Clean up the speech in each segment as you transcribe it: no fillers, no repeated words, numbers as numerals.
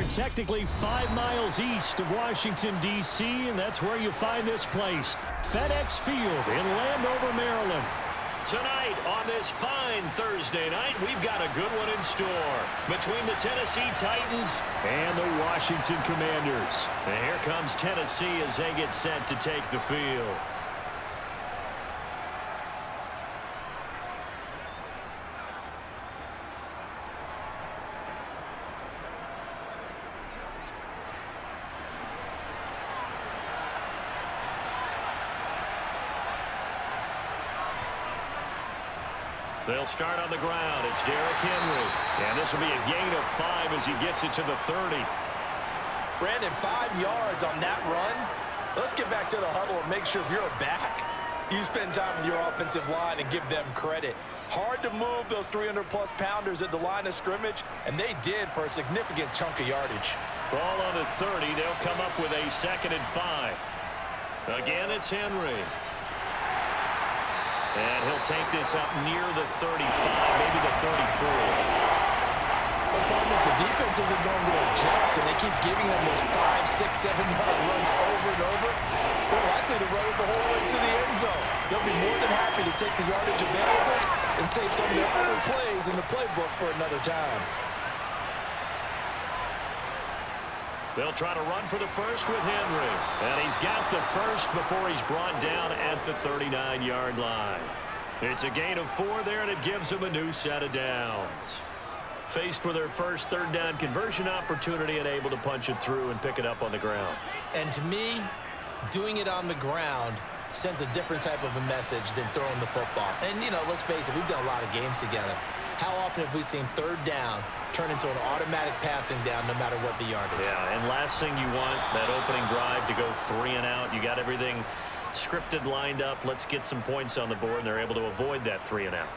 are technically 5 miles east of Washington, D.C., and that's where you find this place, FedEx Field in Landover, Maryland. Tonight on this fine Thursday night, we've got a good one in store between the Tennessee Titans and the Washington Commanders. And here comes Tennessee as they get set to take the field. They'll start on the ground. It's Derrick Henry. And this will be a gain of 5 as he gets it to the 30. Brandon, 5 yards on that run. Let's get back to the huddle and make sure if you're a back, you spend time with your offensive line and give them credit. Hard to move those 300-plus pounders at the line of scrimmage, and they did for a significant chunk of yardage. Ball on the 30. They'll come up with a 2nd and 5. Again, it's Henry. And he'll take this up near the 35, maybe the 34. The problem is the defense isn't going to adjust, and they keep giving them those 5, 6, 7-yard runs over and over. They're likely to run it the whole way to the end zone. They'll be more than happy to take the yardage available and save some of their other plays in the playbook for another time. They'll try to run for the first with Henry. And he's got the first before he's brought down at the 39-yard line. It's a gain of 4 there, and it gives them a new set of downs. Faced with their first 3rd down conversion opportunity and able to punch it through and pick it up on the ground. And to me, doing it on the ground sends a different type of a message than throwing the football. And, you know, let's face it, we've done a lot of games together. How often have we seen 3rd down turn into an automatic passing down no matter what the yardage? Yeah, and last thing you want, that opening drive to go 3 and out. You got everything scripted, lined up. Let's get some points on the board, and they're able to avoid that 3 and out.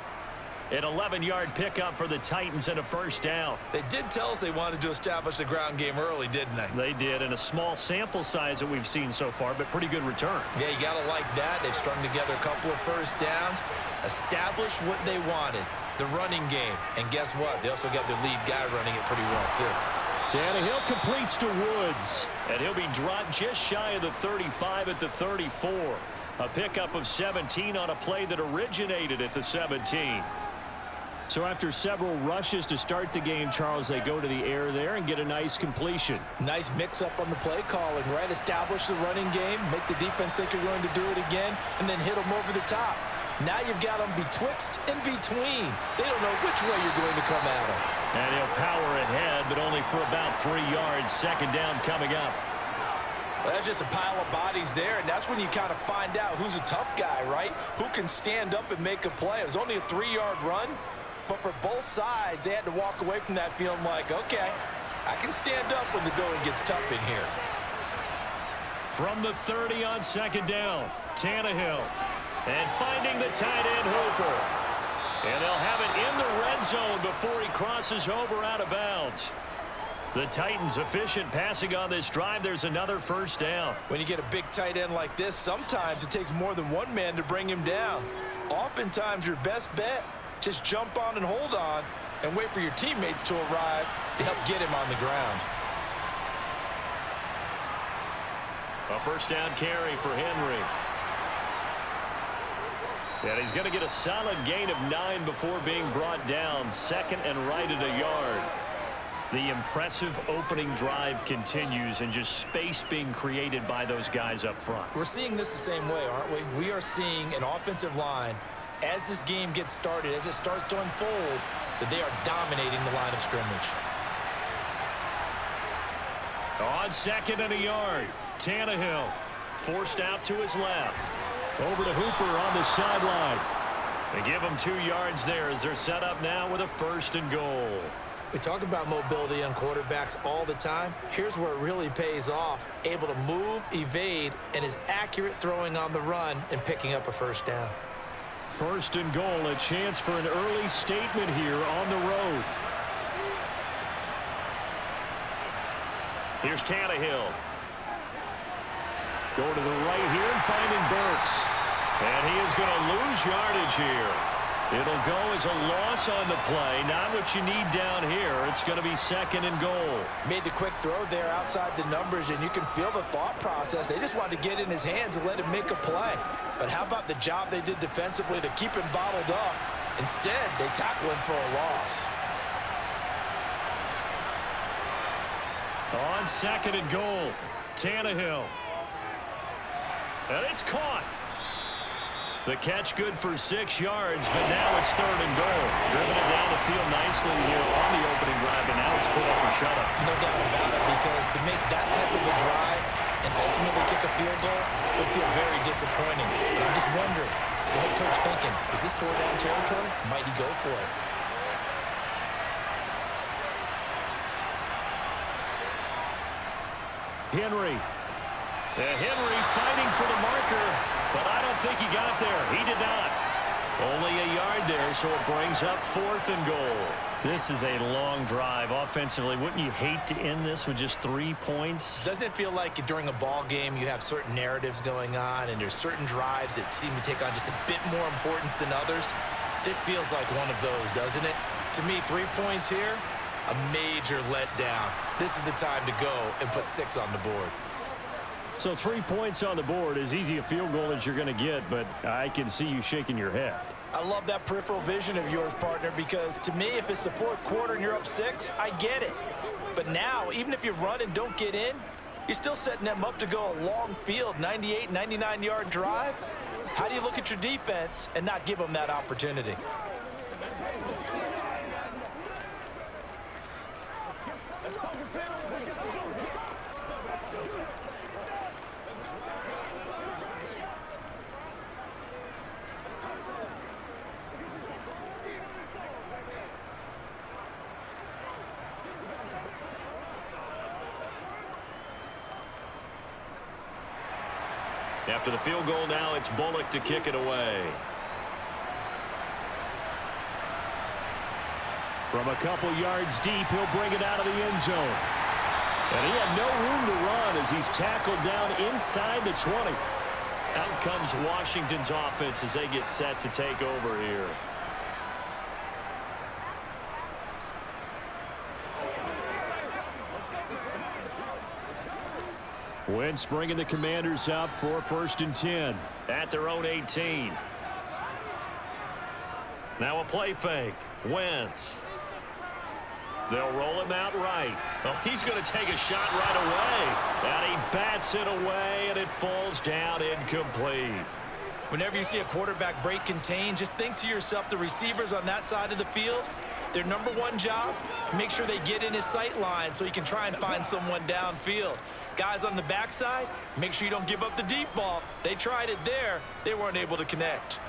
An 11-yard pickup for the Titans and a 1st down. They did tell us they wanted to establish the ground game early, didn't they? They did, in a small sample size that we've seen so far, but pretty good return. Yeah, you got to like that. They've strung together a couple of 1st downs, established what they wanted, the running game. And guess what? They also got their lead guy running it pretty well, too. Tannehill completes to Woods, and he'll be dropped just shy of the 35 at the 34. A pickup of 17 on a play that originated at the 17. So after several rushes to start the game, Charles, they go to the air there and get a nice completion. Nice mix-up on the play calling, right? Establish the running game, make the defense think you're going to do it again, and then hit them over the top. Now you've got them betwixt and between. They don't know which way you're going to come at them. And he'll power ahead, but only for about 3 yards. 2nd down coming up. Well, that's just a pile of bodies there, and that's when you kind of find out who's a tough guy, right? Who can stand up and make a play. It was only a 3-yard run. But for both sides, they had to walk away from that feeling like, okay, I can stand up when the going gets tough in here. From the 30 on 2nd down, Tannehill. And finding the tight end, Hooper. And they'll have it in the red zone before he crosses over out of bounds. The Titans efficient passing on this drive. There's another 1st down. When you get a big tight end like this, sometimes it takes more than one man to bring him down. Oftentimes, your best bet, just jump on and hold on and wait for your teammates to arrive to help get him on the ground. A 1st down carry for Henry. And he's going to get a solid gain of 9 before being brought down. 2nd and right at a yard. The impressive opening drive continues, and just space being created by those guys up front. We're seeing this the same way, aren't we? We are seeing an offensive line, as this game gets started, as it starts to unfold, that they are dominating the line of scrimmage. On 2nd and a yard, Tannehill forced out to his left. Over to Hooper on the sideline. They give him 2 yards there as they're set up now with a 1st and goal. We talk about mobility on quarterbacks all the time. Here's where it really pays off. Able to move, evade, and is accurate throwing on the run and picking up a 1st down. 1st and goal, a chance for an early statement here on the road. Here's Tannehill. Going to the right here and finding Burks. And he is going to lose yardage here. It'll go as a loss on the play. Not what you need down here. It's going to be 2nd and goal. Made the quick throw there outside the numbers, and you can feel the thought process. They just wanted to get in his hands and let him make a play. But how about the job they did defensively to keep him bottled up? Instead, they tackle him for a loss. On 2nd and goal, Tannehill. And it's caught. The catch good for 6 yards, but now it's 3rd and goal. Driven it down the field nicely here on the opening drive, and now it's put up or shut up. No doubt about it, because to make that type of a drive and ultimately kick a field goal would feel very disappointing. But I'm just wondering, is the head coach thinking, is this 4-down territory? Might he go for it? Henry. Henry fighting for the marker, but I don't think he got there. He did not. Only a yard there, so it brings up 4th and goal. This is a long drive offensively. Wouldn't you hate to end this with just 3 points? Doesn't it feel like during a ball game you have certain narratives going on and there's certain drives that seem to take on just a bit more importance than others? This feels like one of those, doesn't it? To me, 3 points here, a major letdown. This is the time to go and put 6 on the board. So 3 points on the board, as easy a field goal as you're going to get, but I can see you shaking your head. I love that peripheral vision of yours, partner, because to me, if it's the 4th quarter and you're up 6, I get it. But now, even if you run and don't get in, you're still setting them up to go a long field, 98, 99-yard drive. How do you look at your defense and not give them that opportunity? After the field goal now, it's Bullock to kick it away. From a couple yards deep, he'll bring it out of the end zone. And he had no room to run as he's tackled down inside the 20. Out comes Washington's offense as they get set to take over here. Wentz bringing the Commanders up for 1st and 10 at their own 18. Now a play fake. Wentz. They'll roll him out right. Oh, he's going to take a shot right away. And he bats it away, and it falls down incomplete. Whenever you see a quarterback break contain, just think to yourself, the receivers on that side of the field, their number one job, make sure they get in his sight line so he can try and find someone downfield. Guys on the backside, make sure you don't give up the deep ball. They tried it there. They weren't able to connect.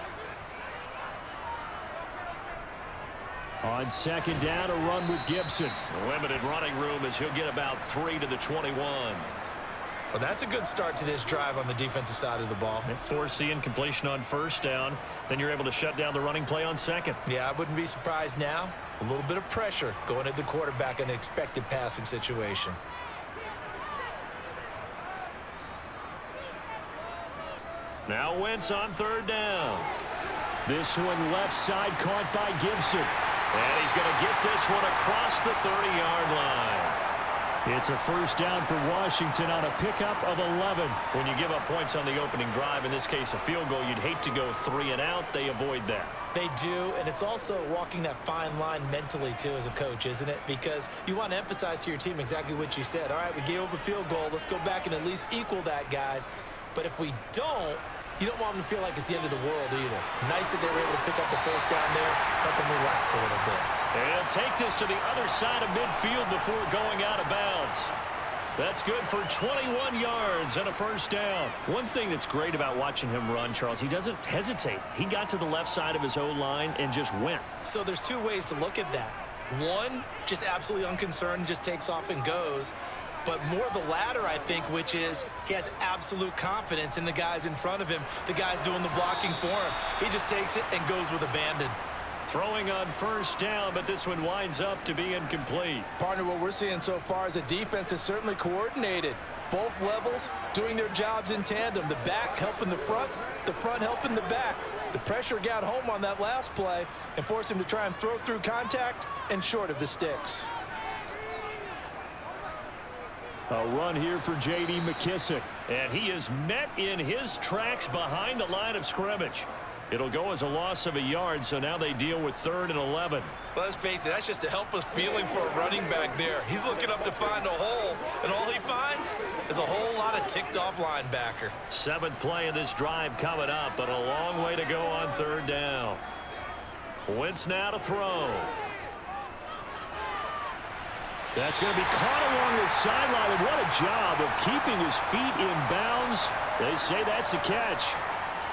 On 2nd down, a run with Gibson. Limited running room as he'll get about 3 to the 21. Well, that's a good start to this drive on the defensive side of the ball. Force the incompletion on 1st down. Then you're able to shut down the running play on 2nd. Yeah, I wouldn't be surprised now. A little bit of pressure going at the quarterback in an expected passing situation. Now Wentz on 3rd down. This one left side caught by Gibson. And he's going to get this one across the 30-yard line. It's a 1st down for Washington on a pickup of 11. When you give up points on the opening drive, in this case a field goal, you'd hate to go 3 and out. They avoid that. They do, and it's also walking that fine line mentally, too, as a coach, isn't it? Because you want to emphasize to your team exactly what you said. All right, we gave up a field goal. Let's go back and at least equal that, guys. But if we don't, you don't want them to feel like it's the end of the world either. Nice that they were able to pick up the 1st down there, help them relax a little bit. And take this to the other side of midfield before going out of bounds. That's good for 21 yards and a 1st down. One thing that's great about watching him run, Charles, he doesn't hesitate. He got to the left side of his O-line and just went. So there's 2 ways to look at that. One, just absolutely unconcerned, just takes off and goes. But more the latter, I think, which is he has absolute confidence in the guys in front of him, the guys doing the blocking for him. He just takes it and goes with abandon. Throwing on 1st down, but this one winds up to be incomplete. Partner, what we're seeing so far is a defense is certainly coordinated. Both levels doing their jobs in tandem. The back helping the front helping the back. The pressure got home on that last play and forced him to try and throw through contact and short of the sticks. A run here for J.D. McKissick. And he is met in his tracks behind the line of scrimmage. It'll go as a loss of a yard, so now they deal with 3rd and 11. Well, let's face it, that's just a helpless feeling for a running back there. He's looking up to find a hole, and all he finds is a whole lot of ticked-off linebacker. 7th play of this drive coming up, but a long way to go on 3rd down. Wentz now to throw. That's going to be caught along the sideline, and what a job of keeping his feet in bounds. They say that's a catch.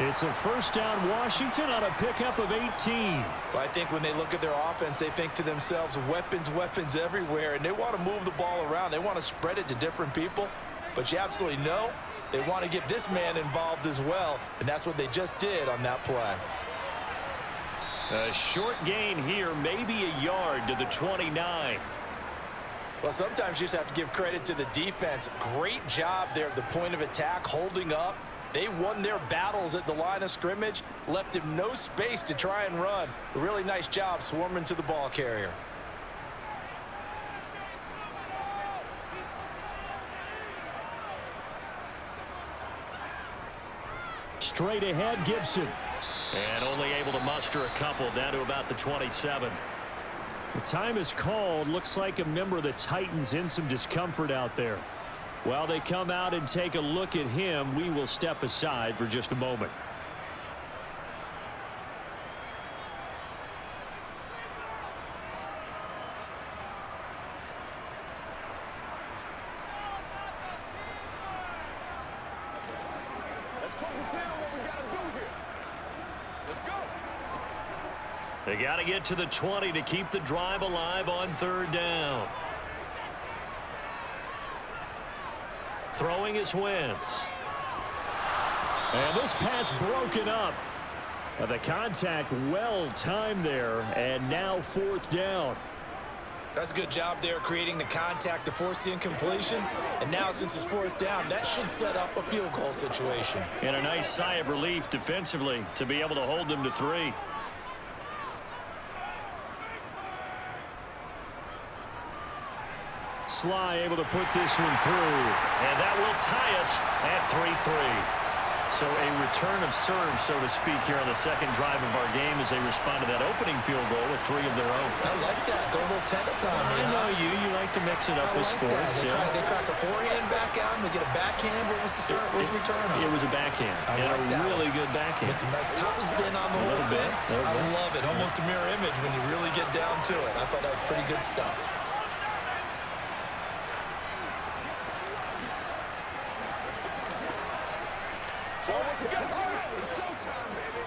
It's a 1st down Washington on a pickup of 18. Well, I think when they look at their offense, they think to themselves, weapons, weapons everywhere, and they want to move the ball around. They want to spread it to different people, but you absolutely know they want to get this man involved as well, and that's what they just did on that play. A short gain here, maybe a yard to the 29. Well, sometimes you just have to give credit to the defense. Great job there at the point of attack, holding up. They won their battles at the line of scrimmage, left him no space to try and run. A really nice job swarming to the ball carrier. Straight ahead, Gibson. And only able to muster a couple down to about the 27. The time is called. Looks like a member of the Titans in some discomfort out there. While they come out and take a look at him, we will step aside for just a moment. Let's focus in on what we got to do here. Let's go. They got to get to the 20 to keep the drive alive on 3rd down. Throwing is Wentz. And this pass broken up. The contact well timed there, and now 4th down. That's a good job there creating the contact to force the incompletion. And now since it's 4th down, that should set up a field goal situation. And a nice sigh of relief defensively to be able to hold them to 3. Sly able to put this one through. And that will tie us at 3-3. So a return of serve, so to speak, here on the 2nd drive of our game as they respond to that opening field goal with 3 of their own. I like that. Go a little tennis on me. I know you. You like to mix it up with sports. They crack a forehand back out, and they get a backhand. What was the return on? It was a backhand. And a really good backhand. It's a nice top spin on the whole thing. I love it. Almost a mirror image when you really get down to it. I thought that was pretty good stuff. So let's go. It's showtime, baby.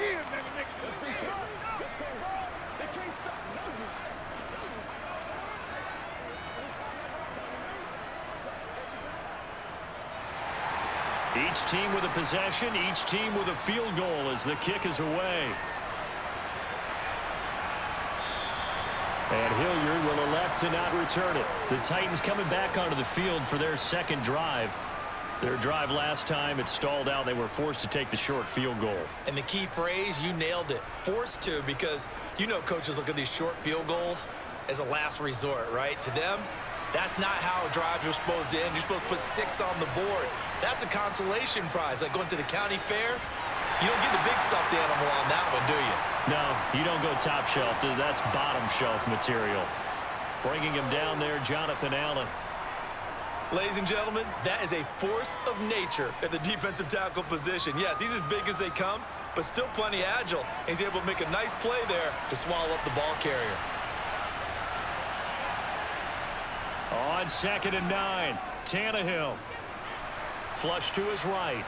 Yeah, baby, nigga. Let's be smart. Let's go. They can't stop. Each team with a possession, each team with a field goal as the kick is away. And Hilliard will elect to not return it. The Titans coming back onto the field for their 2nd drive. Their drive last time, it stalled out. They were forced to take the short field goal. And the key phrase, you nailed it. Forced to, because you know coaches look at these short field goals as a last resort, right? To them, that's not how drives are supposed to end. You're supposed to put 6 on the board. That's a consolation prize. Like going to the county fair, you don't get the big stuffed animal on that one, do you? No, you don't go top shelf. That's bottom shelf material. Bringing him down there, Jonathan Allen. Ladies and gentlemen, that is a force of nature at the defensive tackle position. Yes, he's as big as they come, but still plenty agile. He's able to make a nice play there to swallow up the ball carrier. On 2nd and 9, Tannehill. Flush to his right.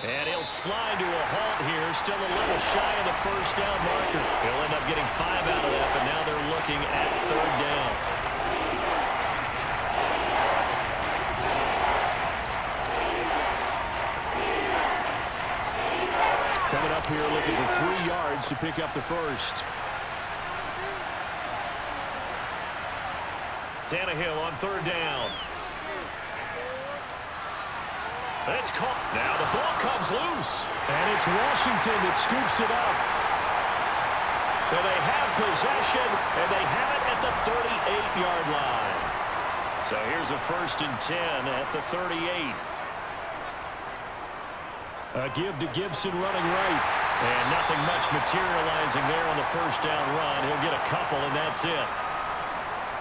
And he'll slide to a halt here, still a little shy of the 1st down marker. He'll end up getting 5 out of that, but now they're looking at 3rd down. Coming up here looking for 3 yards to pick up the 1st. Tannehill on 3rd down. It's caught. Now the ball comes loose. And it's Washington that scoops it up. So they have possession, and they have it at the 38-yard line. So here's a 1st and 10 at the 38. A give to Gibson running right. And nothing much materializing there on the 1st down run. He'll get a couple, and that's it.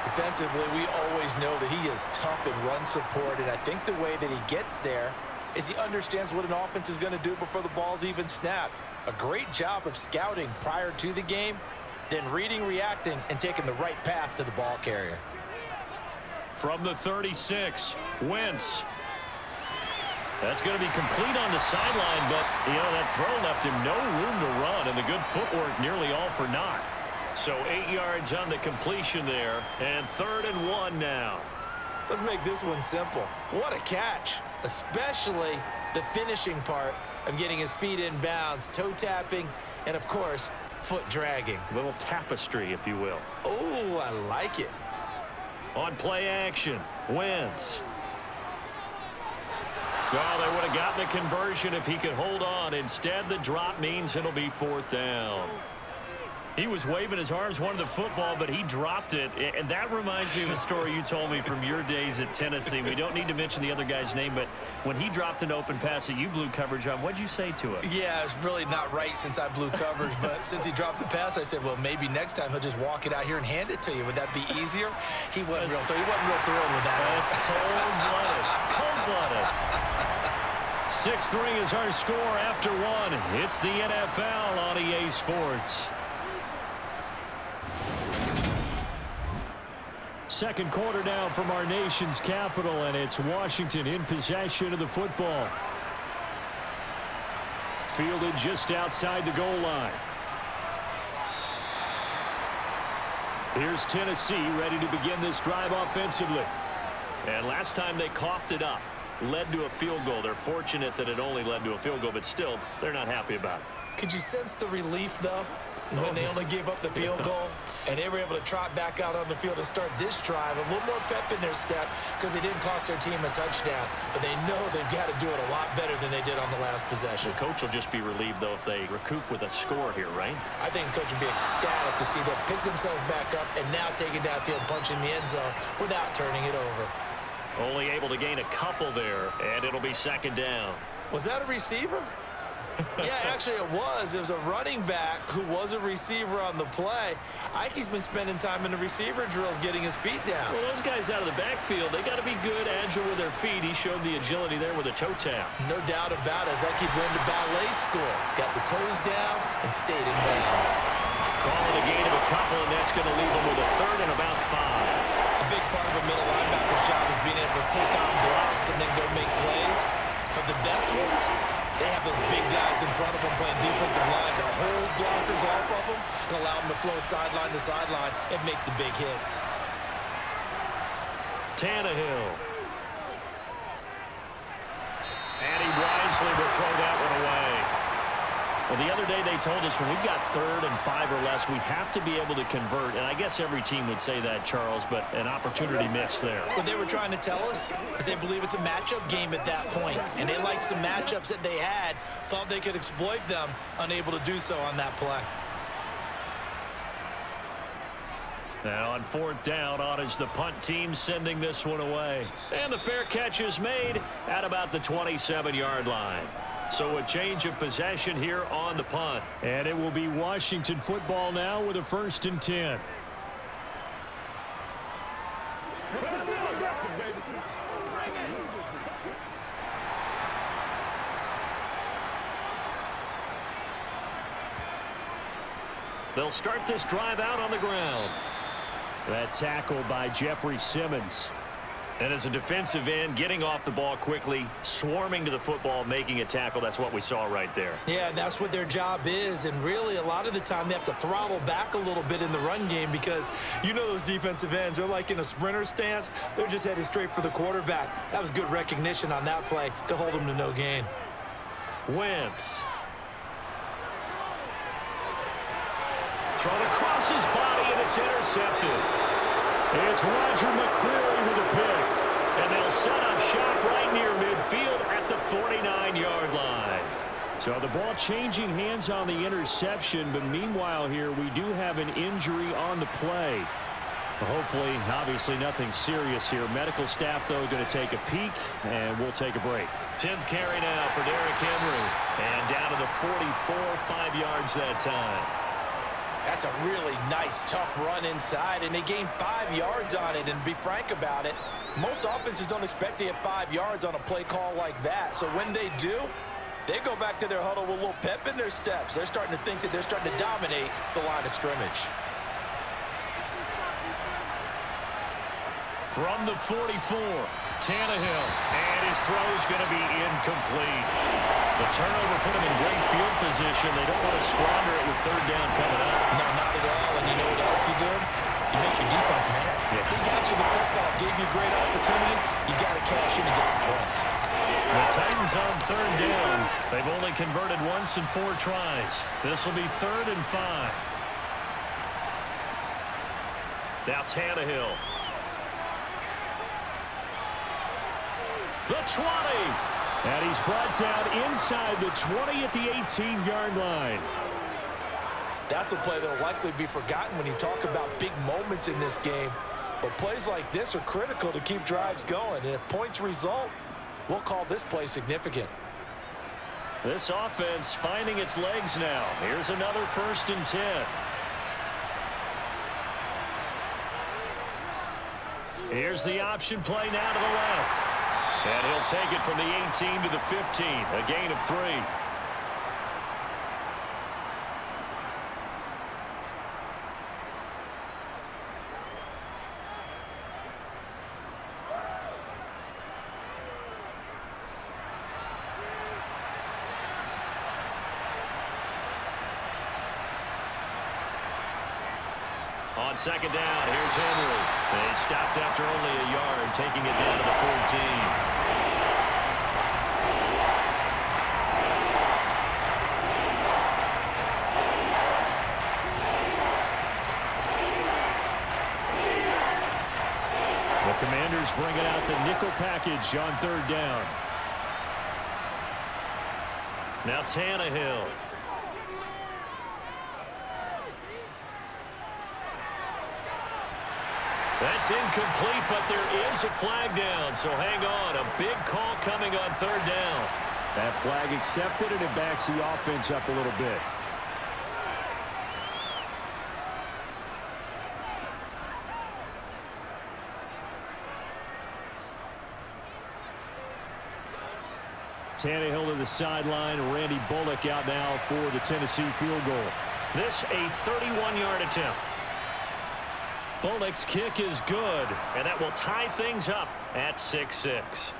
Defensively, we always know that he is tough in run support, and I think the way that he gets there is he understands what an offense is going to do before the ball's even snapped. A great job of scouting prior to the game, then reading, reacting, and taking the right path to the ball carrier. From the 36, Wentz. That's going to be complete on the sideline, but, that throw left him no room to run, and the good footwork nearly all for naught. So 8 yards on the completion there, and 3rd and 1 now. Let's make this one simple. What a catch, especially the finishing part of getting his feet in bounds, toe tapping, and, of course, foot dragging. A little tapestry, if you will. Oh, I like it. On play action, Wentz. Well, they would have gotten the conversion if he could hold on. Instead, the drop means it'll be 4th down. He was waving his arms, wanted the football, but he dropped it. And that reminds me of a story you told me from your days at Tennessee. We don't need to mention the other guy's name, but when he dropped an open pass that you blew coverage on, what'd you say to it? Yeah, it's really not right since I blew coverage, but since he dropped the pass, I said, well, maybe next time he'll just walk it out here and hand it to you. Would that be easier? He wasn't real thrilled with that. That's cold-blooded. Cold-blooded. 6-3 is our score after 1. It's the NFL on EA Sports. Second quarter now from our nation's capital, and it's Washington in possession of the football. Fielded just outside the goal line. Here's Tennessee ready to begin this drive offensively. And last time they coughed it up, led to a field goal. They're fortunate that it only led to a field goal, but still, they're not happy about it. Could you sense the relief, though, when they only gave up the field goal? And they were able to trot back out on the field and start this drive. A little more pep in their step because they didn't cost their team a touchdown. But they know they've got to do it a lot better than they did on the last possession. The coach will just be relieved, though, if they recoup with a score here, right? I think the coach would be ecstatic to see them pick themselves back up and now take it downfield, punching the end zone without turning it over. Only able to gain a couple there, and it'll be 2nd down. Was that a receiver? Yeah, actually it was. It was a running back who was a receiver on the play. Ike's been spending time in the receiver drills getting his feet down. Well, those guys out of the backfield, they got to be good, agile with their feet. He showed the agility there with a toe tap. No doubt about it. As Ike went to ballet school. Got the toes down and stayed in bounds. Calling a gain of a couple, and that's going to leave them with a 3rd and about 5. A big part of a middle linebacker's job is being able to take on blocks and then go make plays. But the best ones, they have those big guys in front of them playing defensive line to hold blockers off of them and allow them to flow sideline to sideline and make the big hits. Tannehill. And he wisely will throw that one away. Well, the other day they told us when we've got 3rd and 5 or less, we have to be able to convert. And I guess every team would say that, Charles, but an opportunity missed there. What they were trying to tell us is they believe it's a matchup game at that point. And they liked some matchups that they had, thought they could exploit them, unable to do so on that play. Now on 4th down, on is the punt team sending this one away. And the fair catch is made at about the 27-yard line. So a change of possession here on the punt. And it will be Washington football now with a 1st and 10. They'll start this drive out on the ground. That tackle by Jeffrey Simmons. And as a defensive end, getting off the ball quickly, swarming to the football, making a tackle, that's what we saw right there. Yeah, that's what their job is. And really, a lot of the time, they have to throttle back a little bit in the run game because you know those defensive ends, they're like in a sprinter stance. They're just headed straight for the quarterback. That was good recognition on that play to hold them to no gain. Wentz. Thrown across his body, and it's intercepted. It's Roger McCreary with a pick. And they'll set up shop right near midfield at the 49-yard line. So the ball changing hands on the interception, but meanwhile here we do have an injury on the play. Hopefully, obviously nothing serious here. Medical staff, though, going to take a peek, and we'll take a break. 10th carry now for Derrick Henry. And down to the 44, 5 yards that time. That's a really nice, tough run inside, and they gained 5 yards on it. And to be frank about it, most offenses don't expect to get 5 yards on a play call like that. So when they do, they go back to their huddle with a little pep in their steps. They're starting to think that they're starting to dominate the line of scrimmage. From the 44, Tannehill, and his throw is going to be incomplete. The turnover put him in great field position. They don't want to squander it with third down coming up. No, not at all. And you know what else you do? You make your defense mad. Yeah. They got you the football, gave you a great opportunity. You got to cash in and get some points. The Titans on third down. They've only converted once in 4 tries. This will be 3rd and 5. Now Tannehill. The 20. And he's brought down inside the 20 at the 18-yard line. That's a play that will likely be forgotten when you talk about big moments in this game. But plays like this are critical to keep drives going. And if points result, we'll call this play significant. This offense finding its legs now. Here's another 1st and 10. Here's the option play now to the left. And he'll take it from the 18 to the 15, a gain of 3. On 2nd down, here's Henry. They stopped after only a yard, taking it down to the 14. The Commanders bringing out the nickel package on 3rd down. Now Tannehill. That's incomplete, but there is a flag down, so hang on. A big call coming on 3rd down. That flag accepted, and it backs the offense up a little bit. Tannehill to the sideline. Randy Bullock out now for the Tennessee field goal. This a 31-yard attempt. Bullock's kick is good, and that will tie things up at 6-6.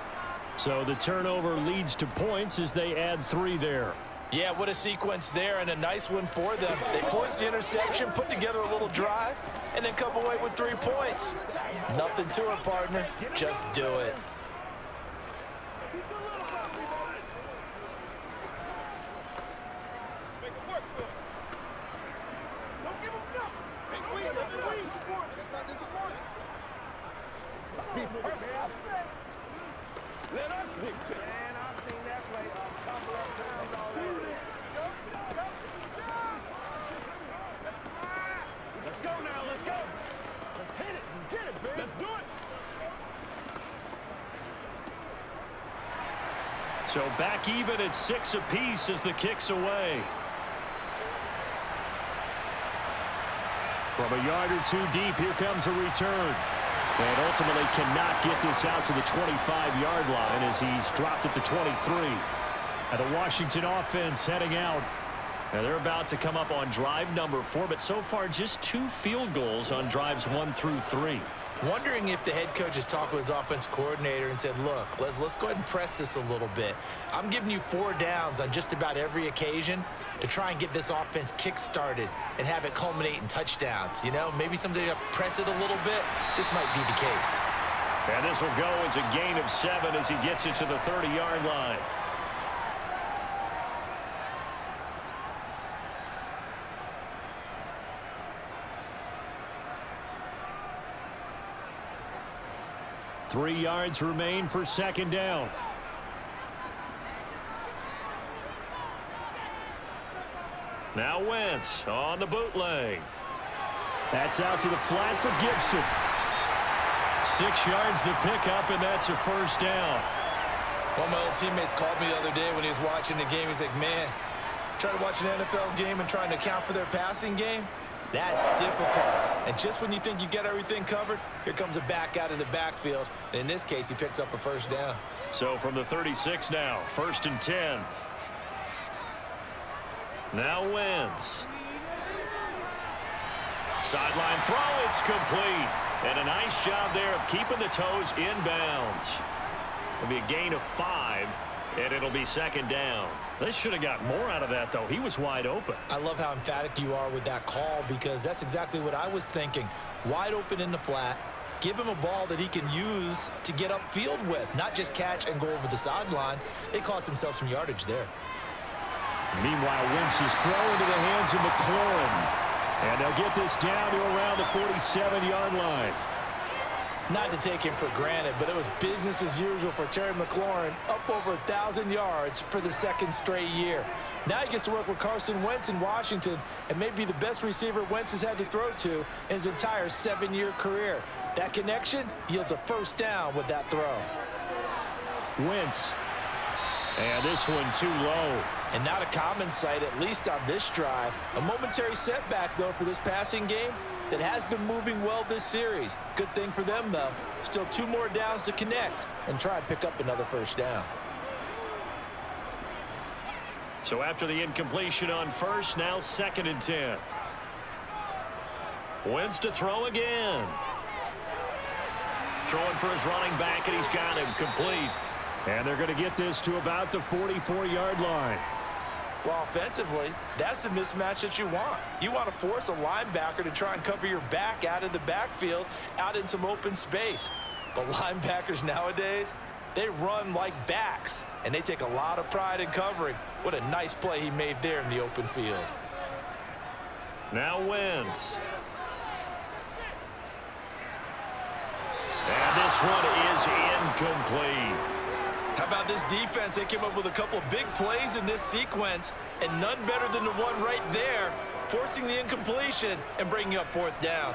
So the turnover leads to points as they add 3 there. Yeah, what a sequence there, and a nice one for them. They forced the interception, put together a little drive, and then come away with 3 points. Nothing to it, partner. Just do it. Let us stick to it. Man, I've seen that play a couple of times already. Let's go now, let's go. Let's hit it and get it, baby. Let's do it. So back even at 6 apiece as the kick's away. From a yard or 2 deep, here comes a return. And ultimately cannot get this out to the 25-yard line as he's dropped at the 23. And the Washington offense heading out. And they're about to come up on drive number 4, but so far just 2 field goals on drives 1 through 3. Wondering if the head coach has talked with his offense coordinator and said, look, let's go ahead and press this a little bit. I'm giving you 4 downs on just about every occasion to try and get this offense kick-started and have it culminate in touchdowns. You know, maybe something to press it a little bit. This might be the case. And this will go as a gain of 7 as he gets it to the 30-yard line. 3 yards remain for second down. Now Wentz on the bootleg. That's out to the flat for Gibson. 6 yards the pickup, and that's a first down. One of my old teammates called me the other day when he was watching the game. He's like, man, trying to watch an NFL game and trying to account for their passing game, that's difficult. And just when you think you get everything covered, here comes a back out of the backfield. And in this case, he picks up a first down. So from the 36 now, 1st and 10. Now Wentz. Sideline throw, it's complete. And a nice job there of keeping the toes inbounds. It'll be a gain of 5, and it'll be second down. They should have got more out of that, though. He was wide open. I love how emphatic you are with that call, because that's exactly what I was thinking. Wide open in the flat. Give him a ball that he can use to get upfield with, not just catch and go over the sideline. They cost themselves some yardage there. Meanwhile, Wentz is thrown into the hands of McLaurin. And they'll get this down to around the 47-yard line. Not to take him for granted, but it was business as usual for Terry McLaurin, up over 1,000 yards for the second straight year. Now he gets to work with Carson Wentz in Washington and may be the best receiver Wentz has had to throw to in his entire 7-year career. That connection yields a first down with that throw. Wentz. And this one too low. And not a common sight, at least on this drive. A momentary setback, though, for this passing game that has been moving well this series. Good thing for them, though. Still 2 more downs to connect and try and pick up another first down. So after the incompletion on first, now 2nd and 10. Wentz to throw again. Throwing for his running back, and he's got him complete. And they're going to get this to about the 44-yard line. Well, offensively, that's the mismatch that you want. You want to force a linebacker to try and cover your back out of the backfield, out in some open space. But linebackers nowadays, they run like backs, and they take a lot of pride in covering. What a nice play he made there in the open field. Now Wentz. And this one is incomplete. How about this defense? They came up with a couple of big plays in this sequence, and none better than the one right there, forcing the incompletion and bringing up 4th down.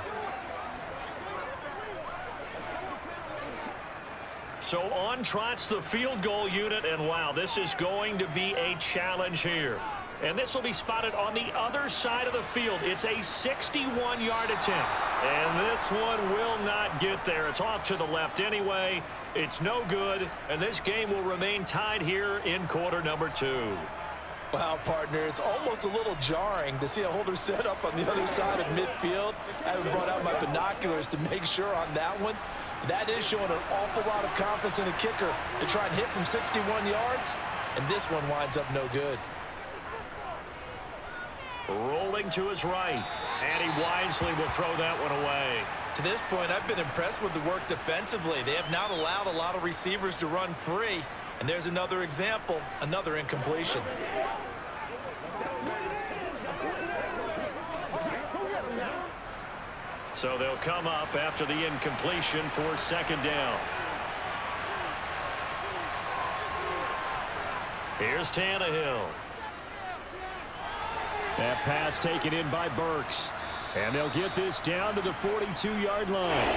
So on trots the field goal unit, and wow, this is going to be a challenge here. And this will be spotted on the other side of the field. It's a 61-yard attempt. And this one will not get there. It's off to the left anyway. It's no good. And this game will remain tied here in quarter number 2. Wow, partner, it's almost a little jarring to see a holder set up on the other side of midfield. I haven't brought out my binoculars to make sure on that one. That is showing an awful lot of confidence in a kicker to try and hit from 61 yards. And this one winds up no good. Rolling to his right, and he wisely will throw that one away. To this point, I've been impressed with the work defensively. They have not allowed a lot of receivers to run free. And there's another example, another incompletion. So they'll come up after the incompletion for 2nd down. Here's Tannehill. That pass taken in by Burks. And they'll get this down to the 42-yard line.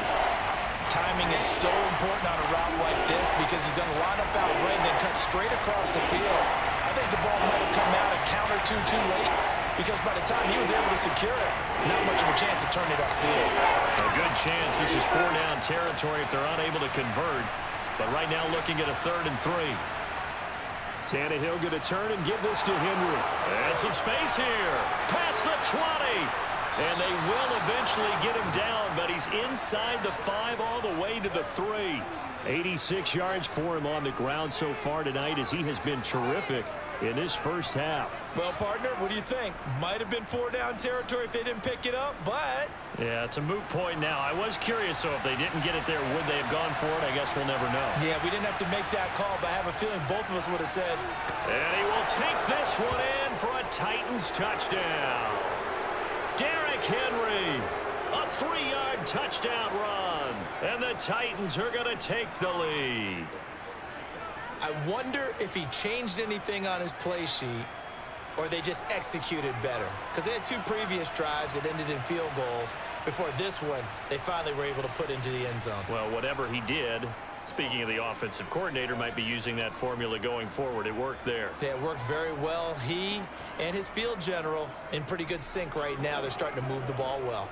Timing is so important on a route like this because he's going to line up out right and then cut straight across the field. I think the ball might have come out a counter too late because by the time he was able to secure it, not much of a chance to turn it upfield. A good chance. This is 4-down territory if they're unable to convert. But right now looking at a 3rd and 3. Tannehill going to turn and give this to Henry. And some space here. Past the 20. And they will eventually get him down, but he's inside the 5 all the way to the 3. 86 yards for him on the ground so far tonight as he has been terrific in this first half. Well, partner, what do you think? Might have been 4-down territory if they didn't pick it up, but... Yeah, it's a moot point now. I was curious, so if they didn't get it there, would they have gone for it? I guess we'll never know. Yeah, we didn't have to make that call, but I have a feeling both of us would have said... And he will take this one in for a Titans touchdown. Derrick Henry, a 3-yard touchdown run. and the Titans are going to take the lead. I wonder if he changed anything on his play sheet or they just executed better. Because they had 2 previous drives that ended in field goals. Before this one, they finally were able to put into the end zone. Well, whatever he did, speaking of the offensive coordinator, might be using that formula going forward. It worked there. Yeah, it worked very well. He and his field general in pretty good sync right now. They're starting to move the ball well.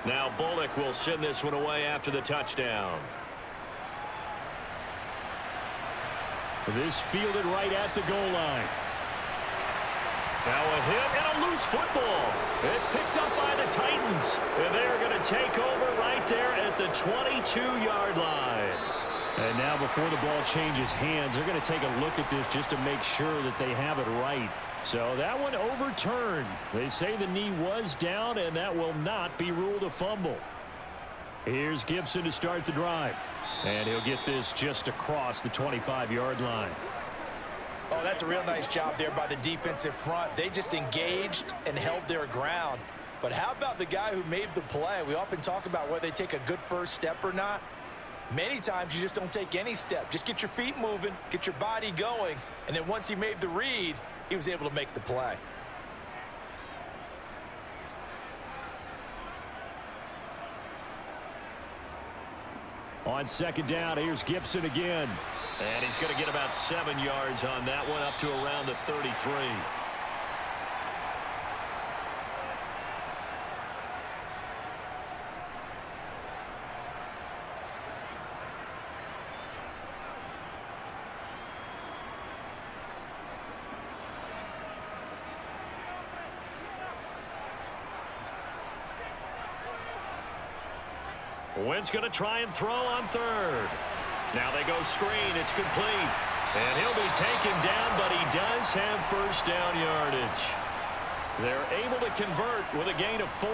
Now Bullock will send this one away after the touchdown. This fielded right at the goal line. Now a hit and a loose football. It's picked up by the Titans. And they're going to take over right there at the 22-yard line. And now before the ball changes hands, they're going to take a look at this just to make sure that they have it right. So that one overturned. They say the knee was down, and that will not be ruled a fumble. Here's Gibson to start the drive. And he'll get this just across the 25-yard line. Oh, that's a real nice job there by the defensive front. They just engaged and held their ground. But how about the guy who made the play? We often talk about whether they take a good first step or not. Many times you just don't take any step. Just get your feet moving, get your body going, and then once he made the read, he was able to make the play. On second down, here's Gibson again. And he's going to get about 7 yards on that one, up to around the 33. Wentz going to try and throw on third. Now they go screen. It's complete. And he'll be taken down, but he does have first down yardage. They're able to convert with a gain of 4.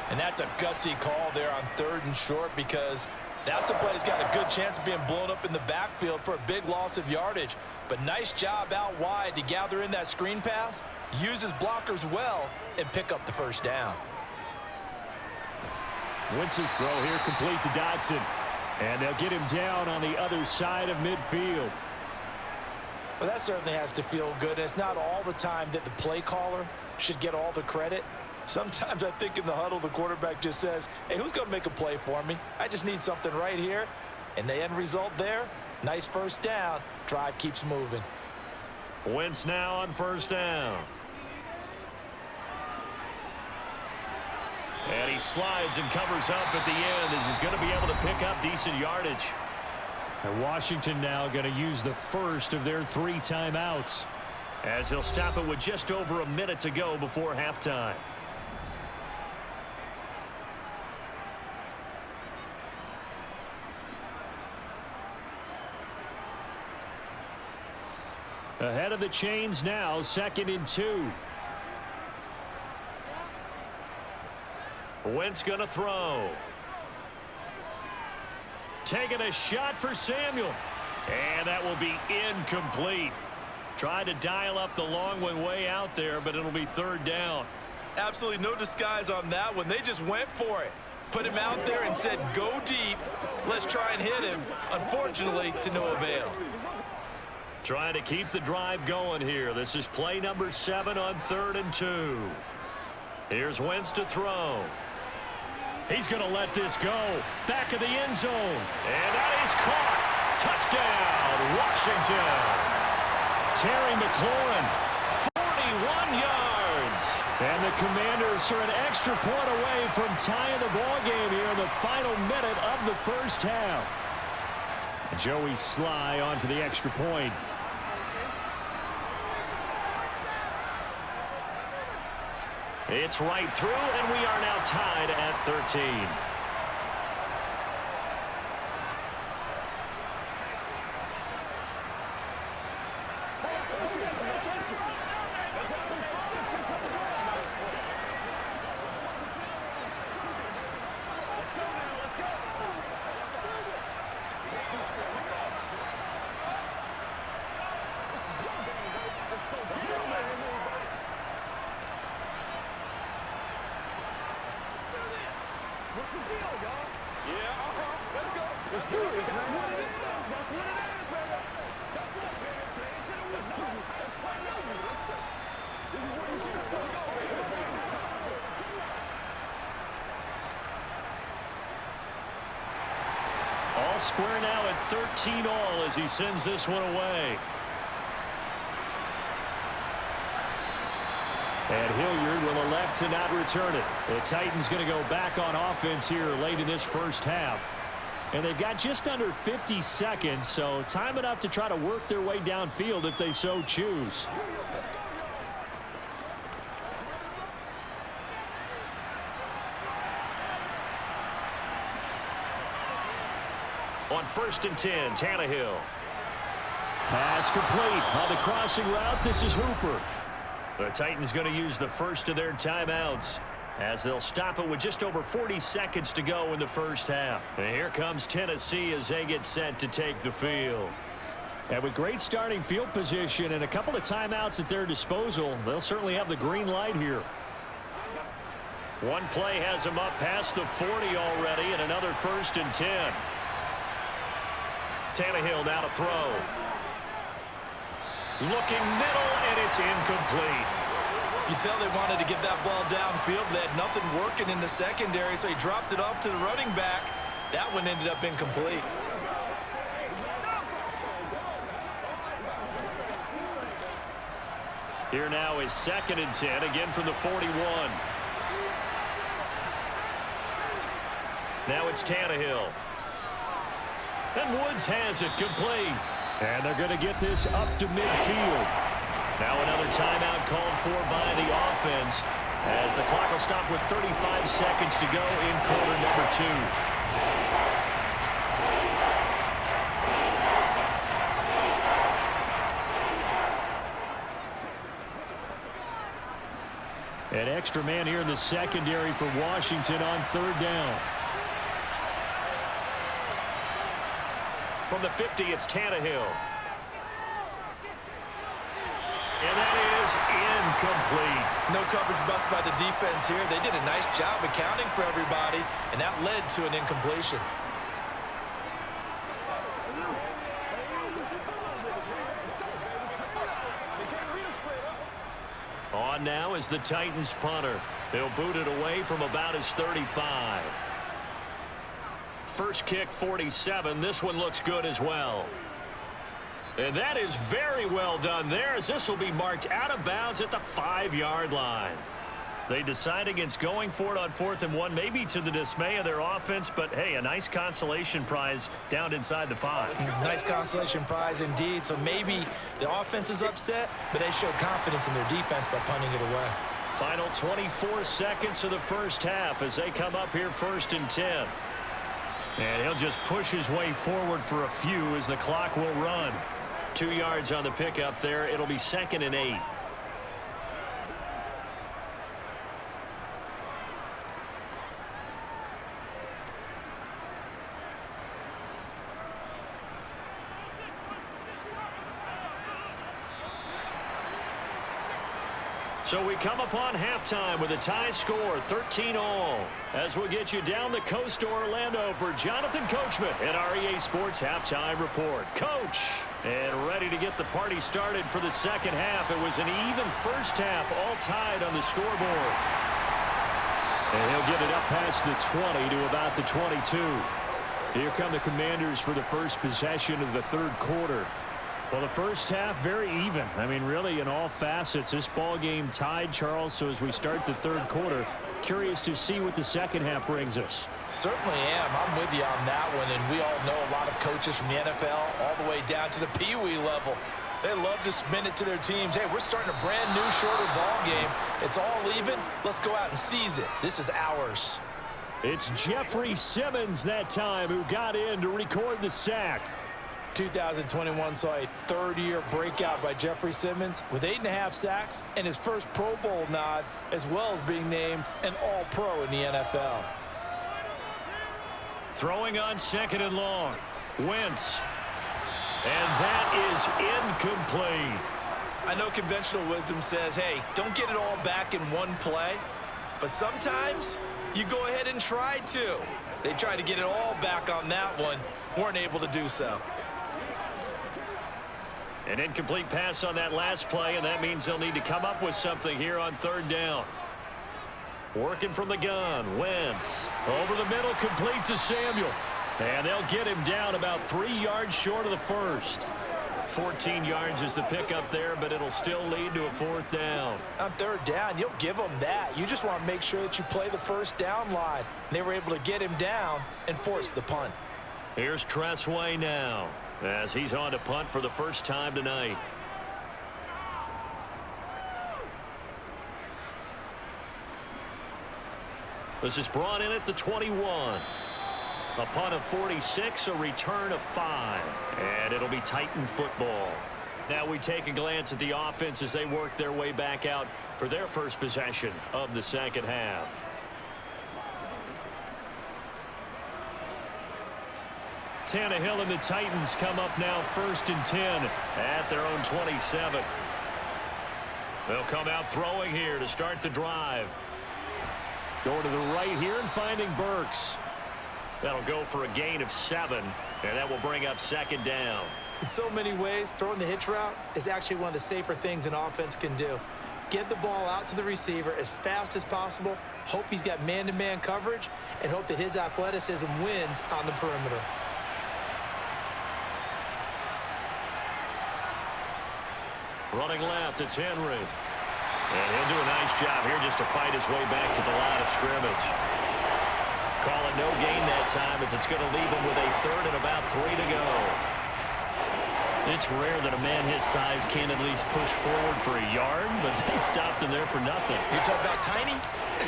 And that's a gutsy call there on 3rd and short, because that's a play that's got a good chance of being blown up in the backfield for a big loss of yardage. But nice job out wide to gather in that screen pass, use his blockers well, and pick up the first down. Wentz's throw here complete to Dodson. And they'll get him down on the other side of midfield. Well, that certainly has to feel good. It's not all the time that the play caller should get all the credit. Sometimes I think in the huddle, the quarterback just says, hey, who's going to make a play for me? I just need something right here. And the end result there, nice first down. Drive keeps moving. Wentz now on first down. And he slides and covers up at the end as he's going to be able to pick up decent yardage. And Washington now going to use the first of their 3 timeouts, as he'll stop it with just over a minute to go before halftime. Ahead of the chains now, 2nd and 2. Wentz going to throw. Taking a shot for Samuel. And that will be incomplete. Tried to dial up the long one way out there, but it'll be 3rd down. Absolutely no disguise on that one. They just went for it. Put him out there and said, go deep. Let's try and hit him. Unfortunately, to no avail. Trying to keep the drive going here. This is play number 7 on 3rd and 2. Here's Wentz to throw. He's going to let this go. Back of the end zone. And that is caught. Touchdown, Washington. Terry McLaurin, 41 yards. And the Commanders are an extra point away from tying the ball game here in the final minute of the first half. Joey Sly on for the extra point. It's right through, and we are now tied at 13. What's the deal, y'all? Yeah, let's go. Let's do this, man. That's what it is, baby. That's what, baby. Play into the wisdom. I know you. This is what you should do. Let's go, baby. All square now at 13 all as he sends this one away. And Hilliard will elect to not return it. The Titans going to go back on offense here late in this first half. And they've got just under 50 seconds, so time enough to try to work their way downfield if they so choose. On 1st and 10, Tannehill. Pass complete on the crossing route. This is Hooper. The Titans going to use the first of their timeouts as they'll stop it with just over 40 seconds to go in the first half. And here comes Tennessee as they get set to take the field. And with great starting field position and a couple of timeouts at their disposal, they'll certainly have the green light here. One play has them up past the 40 already, and another 1st and 10. Tannehill now to throw. Looking middle, and it's incomplete. You tell they wanted to get that ball downfield. They had nothing working in the secondary, so he dropped it off to the running back. That one ended up incomplete. Here now is 2nd and 10, again from the 41. Now it's Tannehill. And Woods has it complete. And they're going to get this up to midfield. Now another timeout called for by the offense as the clock will stop with 35 seconds to go in quarter number 2. An extra man here in the secondary for Washington on 3rd down. From the 50, it's Tannehill. And that is incomplete. No coverage bust by the defense here. They did a nice job accounting for everybody, and that led to an incompletion. On now is the Titans punter. They'll boot it away from about his 35. First kick, 47. This one looks good as well. And that is very well done there, as this will be marked out of bounds at the 5-yard line. They decide against going for it on 4th and 1, maybe to the dismay of their offense, but hey, a nice consolation prize down inside the 5. Nice consolation prize indeed. So maybe the offense is upset, but they show confidence in their defense by punting it away. Final 24 seconds of the first half as they come up here 1st and 10. And he'll just push his way forward for a few as the clock will run. 2 yards on the pickup there. It'll be 2nd and 8. So we come upon halftime with a tie score, 13-all. As we get you down the coast to Orlando for Jonathan Coachman at our EA Sports Halftime Report. Coach, and ready to get the party started for the second half. It was an even first half, all tied on the scoreboard. And he'll get it up past the 20 to about the 22. Here come the Commanders for the first possession of the third quarter. Well, the first half, very even. I mean, really, in all facets, this ball game tied, Charles. So as we start the third quarter, curious to see what the second half brings us. Certainly am. I'm with you on that one. And we all know a lot of coaches from the NFL all the way down to the Pee Wee level. They love to spin it to their teams. Hey, we're starting a brand new, shorter ball game. It's all even. Let's go out and seize it. This is ours. It's Jeffrey Simmons that time who got in to record the sack. 2021 saw a third-year breakout by Jeffrey Simmons with 8.5 sacks and his first Pro Bowl nod, as well as being named an All-Pro in the NFL. Throwing on 2nd and long. Wentz. And that is incomplete. I know conventional wisdom says, hey, don't get it all back in one play. But sometimes you go ahead and try to. They tried to get it all back on that one. Weren't able to do so. An incomplete pass on that last play, and that means they'll need to come up with something here on 3rd down. Working from the gun. Wentz. Over the middle, complete to Samuel. And they'll get him down about 3 yards short of the first. 14 yards is the pickup there, but it'll still lead to a 4th down. On 3rd down, you'll give them that. You just want to make sure that you play the 1st down line. They were able to get him down and force the punt. Here's Tressway now, as he's on to punt for the first time tonight. This is brought in at the 21. A punt of 46, a return of 5. And it'll be Titan football. Now we take a glance at the offense as they work their way back out for their first possession of the 2nd half. Tannehill and the Titans come up now 1st and 10 at their own 27. They'll come out throwing here to start the drive. Going to the right here and finding Burks. That'll go for a gain of 7, and that will bring up 2nd down. In so many ways, throwing the hitch route is actually one of the safer things an offense can do. Get the ball out to the receiver as fast as possible, hope he's got man-to-man coverage, and hope that his athleticism wins on the perimeter. Running left, it's Henry. And he'll do a nice job here just to fight his way back to the line of scrimmage. Call it no gain that time as it's going to leave him with a 3rd and about 3 to go. It's rare that a man his size can at least push forward for a yard, but they stopped him there for nothing. You're talking about tiny?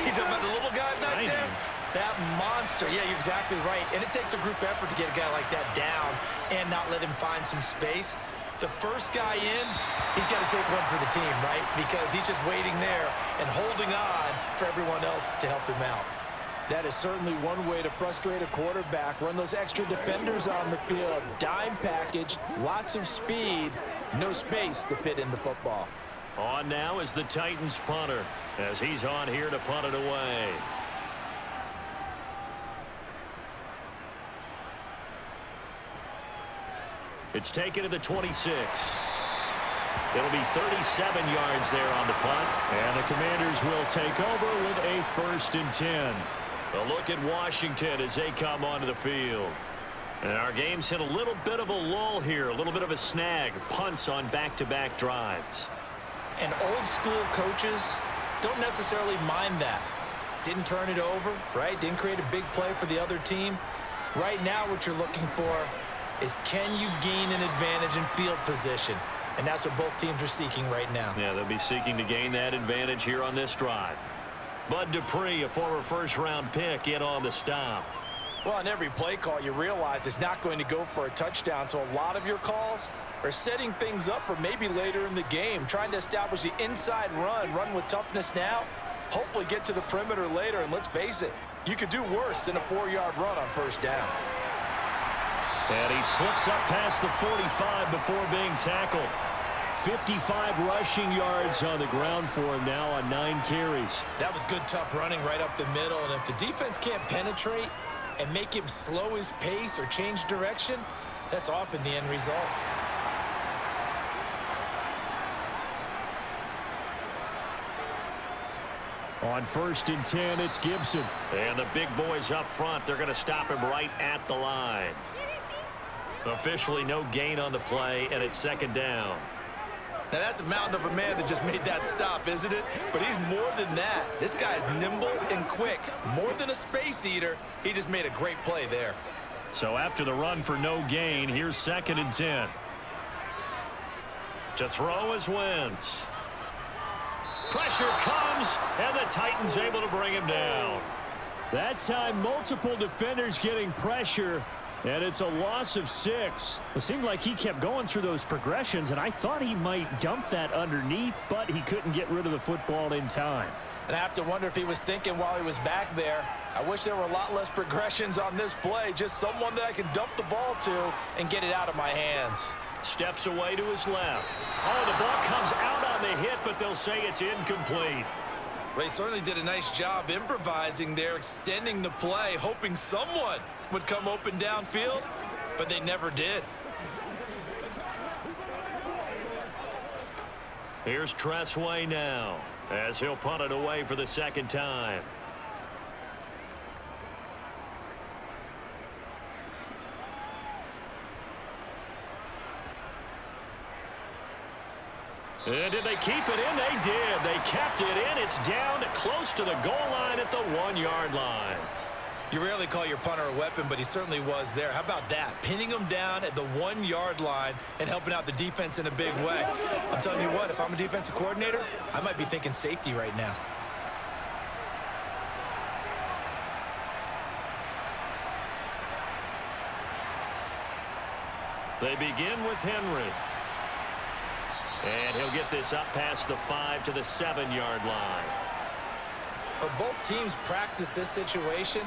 You're talking about the little guy back Tiny. there? That monster. Yeah, you're exactly right. And it takes a group effort to get a guy like that down and not let him find some space. The first guy in, he's got to take one for the team, right? Because he's just waiting there and holding on for everyone else to help him out. That is certainly one way to frustrate a quarterback. Run those extra defenders on the field. Dime package, lots of speed, no space to fit into football. On now is the Titans punter as he's on here to punt it away. It's taken to the 26. It'll be 37 yards there on the punt. And the Commanders will take over with a 1st and 10. A look at Washington as they come onto the field. And our game's hit a little bit of a lull here, a little bit of a snag. Punts on back-to-back drives. And old school coaches don't necessarily mind that. Didn't turn it over, right? Didn't create a big play for the other team. Right now what you're looking for is can you gain an advantage in field position? And that's what both teams are seeking right now. Yeah, they'll be seeking to gain that advantage here on this drive. Bud Dupree, a former first-round pick, in on the stop. Well, on every play call, you realize it's not going to go for a touchdown, so a lot of your calls are setting things up for maybe later in the game, trying to establish the inside run with toughness now, hopefully get to the perimeter later, and let's face it, you could do worse than a 4-yard run on 1st down. And he slips up past the 45 before being tackled. 55 rushing yards on the ground for him now on 9 carries. That was good, tough running right up the middle. And if the defense can't penetrate and make him slow his pace or change direction, that's often the end result. On 1st and 10, it's Gibson. And the big boys up front, they're going to stop him right at the line. Officially no gain on the play, and it's 2nd down. Now that's a mountain of a man that just made that stop, isn't it? But he's more than that. This guy's nimble and quick. More than a space eater, he just made a great play there. So after the run for no gain, here's 2nd and 10. To throw is Wentz. Pressure comes, and the Titans able to bring him down. That time, multiple defenders getting pressure, and it's a loss of 6. It seemed like he kept going through those progressions, and I thought he might dump that underneath, but he couldn't get rid of the football in time. And I have to wonder if he was thinking while he was back there, I wish there were a lot less progressions on this play, just someone that I can dump the ball to and get it out of my hands. Steps away to his left. Oh, the ball comes out on the hit, but they'll say it's incomplete. They certainly did a nice job improvising there, extending the play, hoping someone would come open downfield, but they never did. Here's Tressway now, as he'll punt it away for the second time. And did they keep it in? They did. They kept it in. It's down close to the goal line at the 1-yard line. You rarely call your punter a weapon, but he certainly was there. How about that? Pinning him down at the 1-yard line and helping out the defense in a big way. I'm telling you what, if I'm a defensive coordinator, I might be thinking safety right now. They begin with Henry. And he'll get this up past the 5 to the 7-yard line. Well, both teams practice this situation,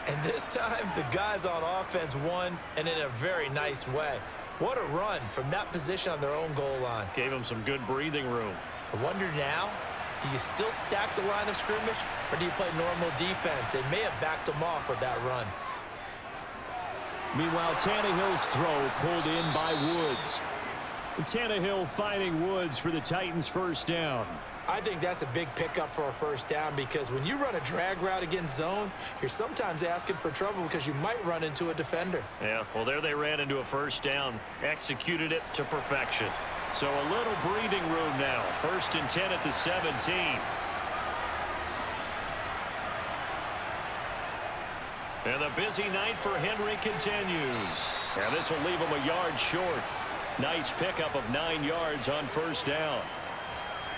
and this time the guys on offense won, and in a very nice way. What a run from that position on their own goal line. Gave them some good breathing room. I wonder now, do you still stack the line of scrimmage, or do you play normal defense? They may have backed them off with that run. Meanwhile, Tannehill's throw pulled in by Woods. Tannehill finding Woods for the Titans' first down. I think that's a big pickup for a first down, because when you run a drag route against zone, you're sometimes asking for trouble because you might run into a defender. Yeah, well, there they ran into a first down, executed it to perfection. So a little breathing room now. 1st and 10 at the 17. And the busy night for Henry continues. And this will leave him a yard short. Nice pickup of 9 yards on first down.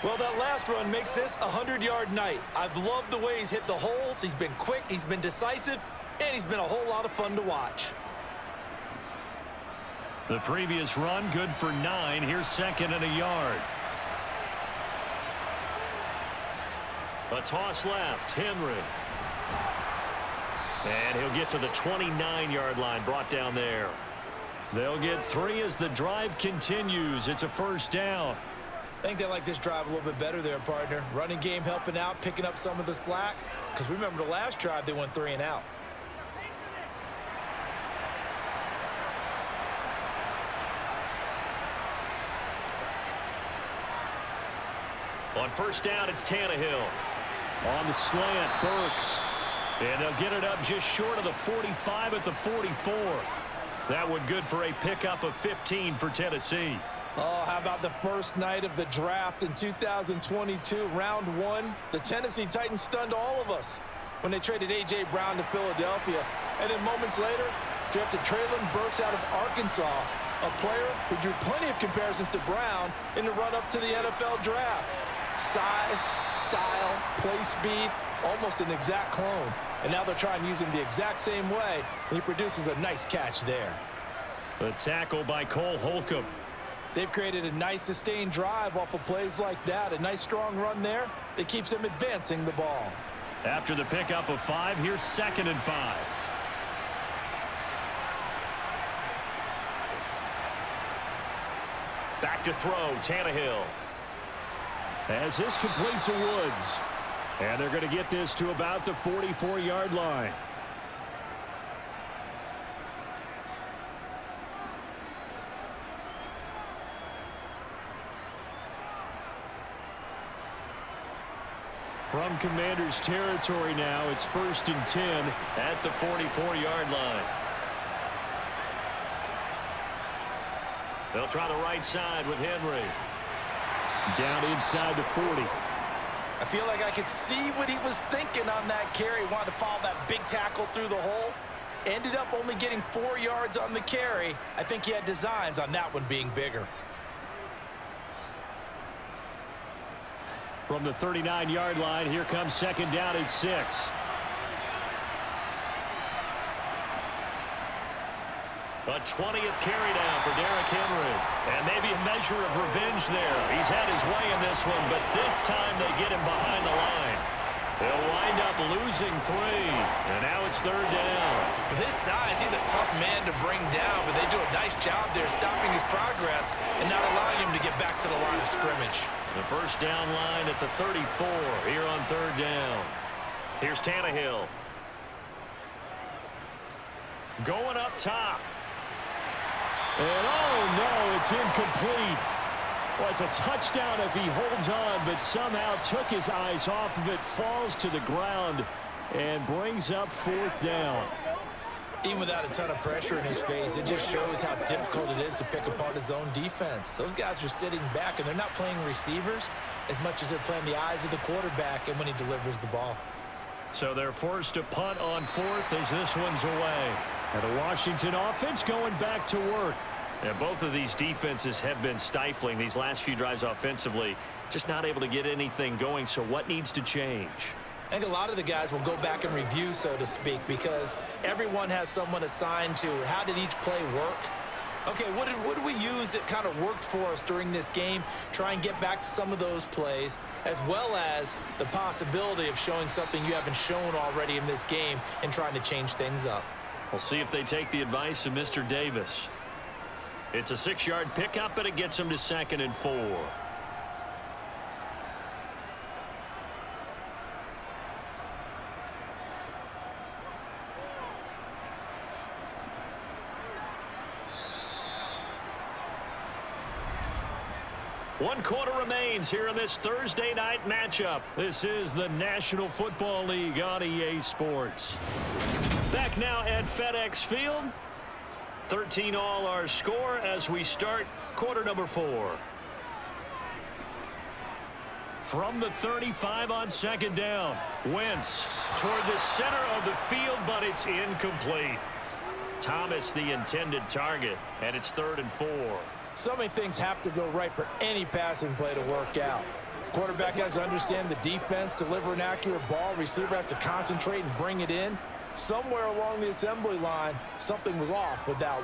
Well, that last run makes this a 100-yard night. I've loved the way he's hit the holes. He's been quick, he's been decisive, and he's been a whole lot of fun to watch. The previous run good for 9. Here's 2nd and a yard. A toss left, Henry. And he'll get to the 29-yard line, brought down there. They'll get 3 as the drive continues. It's a first down. I think they like this drive a little bit better there, partner. Running game helping out, picking up some of the slack. Because remember, the last drive, they went 3 and out. On first down, it's Tannehill. On the slant, Burks. And they'll get it up just short of the 45 at the 44. That one good for a pickup of 15 for Tennessee. Oh, how about the first night of the draft in 2022, round 1? The Tennessee Titans stunned all of us when they traded A.J. Brown to Philadelphia. And then moments later, drafted Treylon Burks out of Arkansas, a player who drew plenty of comparisons to Brown in the run-up to the NFL draft. Size, style, play speed, almost an exact clone. And now they're trying to use him the exact same way, and he produces a nice catch there. The tackle by Cole Holcomb. They've created a nice sustained drive off of plays like that. A nice strong run there that keeps them advancing the ball. After the pickup of 5, here's 2nd and 5. Back to throw, Tannehill. As this complete to Woods. And they're going to get this to about the 44-yard line. From Commander's territory now, it's 1st and 10 at the 44-yard line. They'll try the right side with Henry. Down inside the 40. I feel like I could see what he was thinking on that carry. Wanted to follow that big tackle through the hole. Ended up only getting 4 yards on the carry. I think he had designs on that one being bigger. From the 39-yard line, here comes second down and 6. A 20th carry down for Derrick Henry. And maybe a measure of revenge there. He's had his way in this one, but this time they get him behind the line. They'll wind up losing 3. And now it's third down. With his size, he's a tough man to bring down, but they do a nice job there stopping his progress and not allowing him to get back to the line of scrimmage. The first down line at the 34 here on third down. Here's Tannehill. Going up top. And oh no, it's incomplete. Well, it's a touchdown if he holds on, but somehow took his eyes off of it, falls to the ground, and brings up fourth down. Even without a ton of pressure in his face, it just shows how difficult it is to pick apart his own defense. Those guys are sitting back, and they're not playing receivers as much as they're playing the eyes of the quarterback and when he delivers the ball. So they're forced to punt on fourth as this one's away. And the Washington offense going back to work. And both of these defenses have been stifling these last few drives offensively. Just not able to get anything going, so what needs to change? I think a lot of the guys will go back and review, so to speak, because everyone has someone assigned to how did each play work. Okay, what did we use that kind of worked for us during this game? Try and get back to some of those plays, as well as the possibility of showing something you haven't shown already in this game and trying to change things up. We'll see if they take the advice of Mr. Davis. It's a 6-yard pickup, but it gets them to 2nd and 4. One quarter remains here in this Thursday night matchup. This is the National Football League on EA Sports. Back now at FedEx Field. 13 all our score as we start quarter number 4. From the 35 on second down. Wentz toward the center of the field, but it's incomplete. Thomas the intended target, and it's 3rd and 4. So many things have to go right for any passing play to work out. Quarterback has to understand the defense, deliver an accurate ball. Receiver has to concentrate and bring it in. Somewhere along the assembly line, something was off with that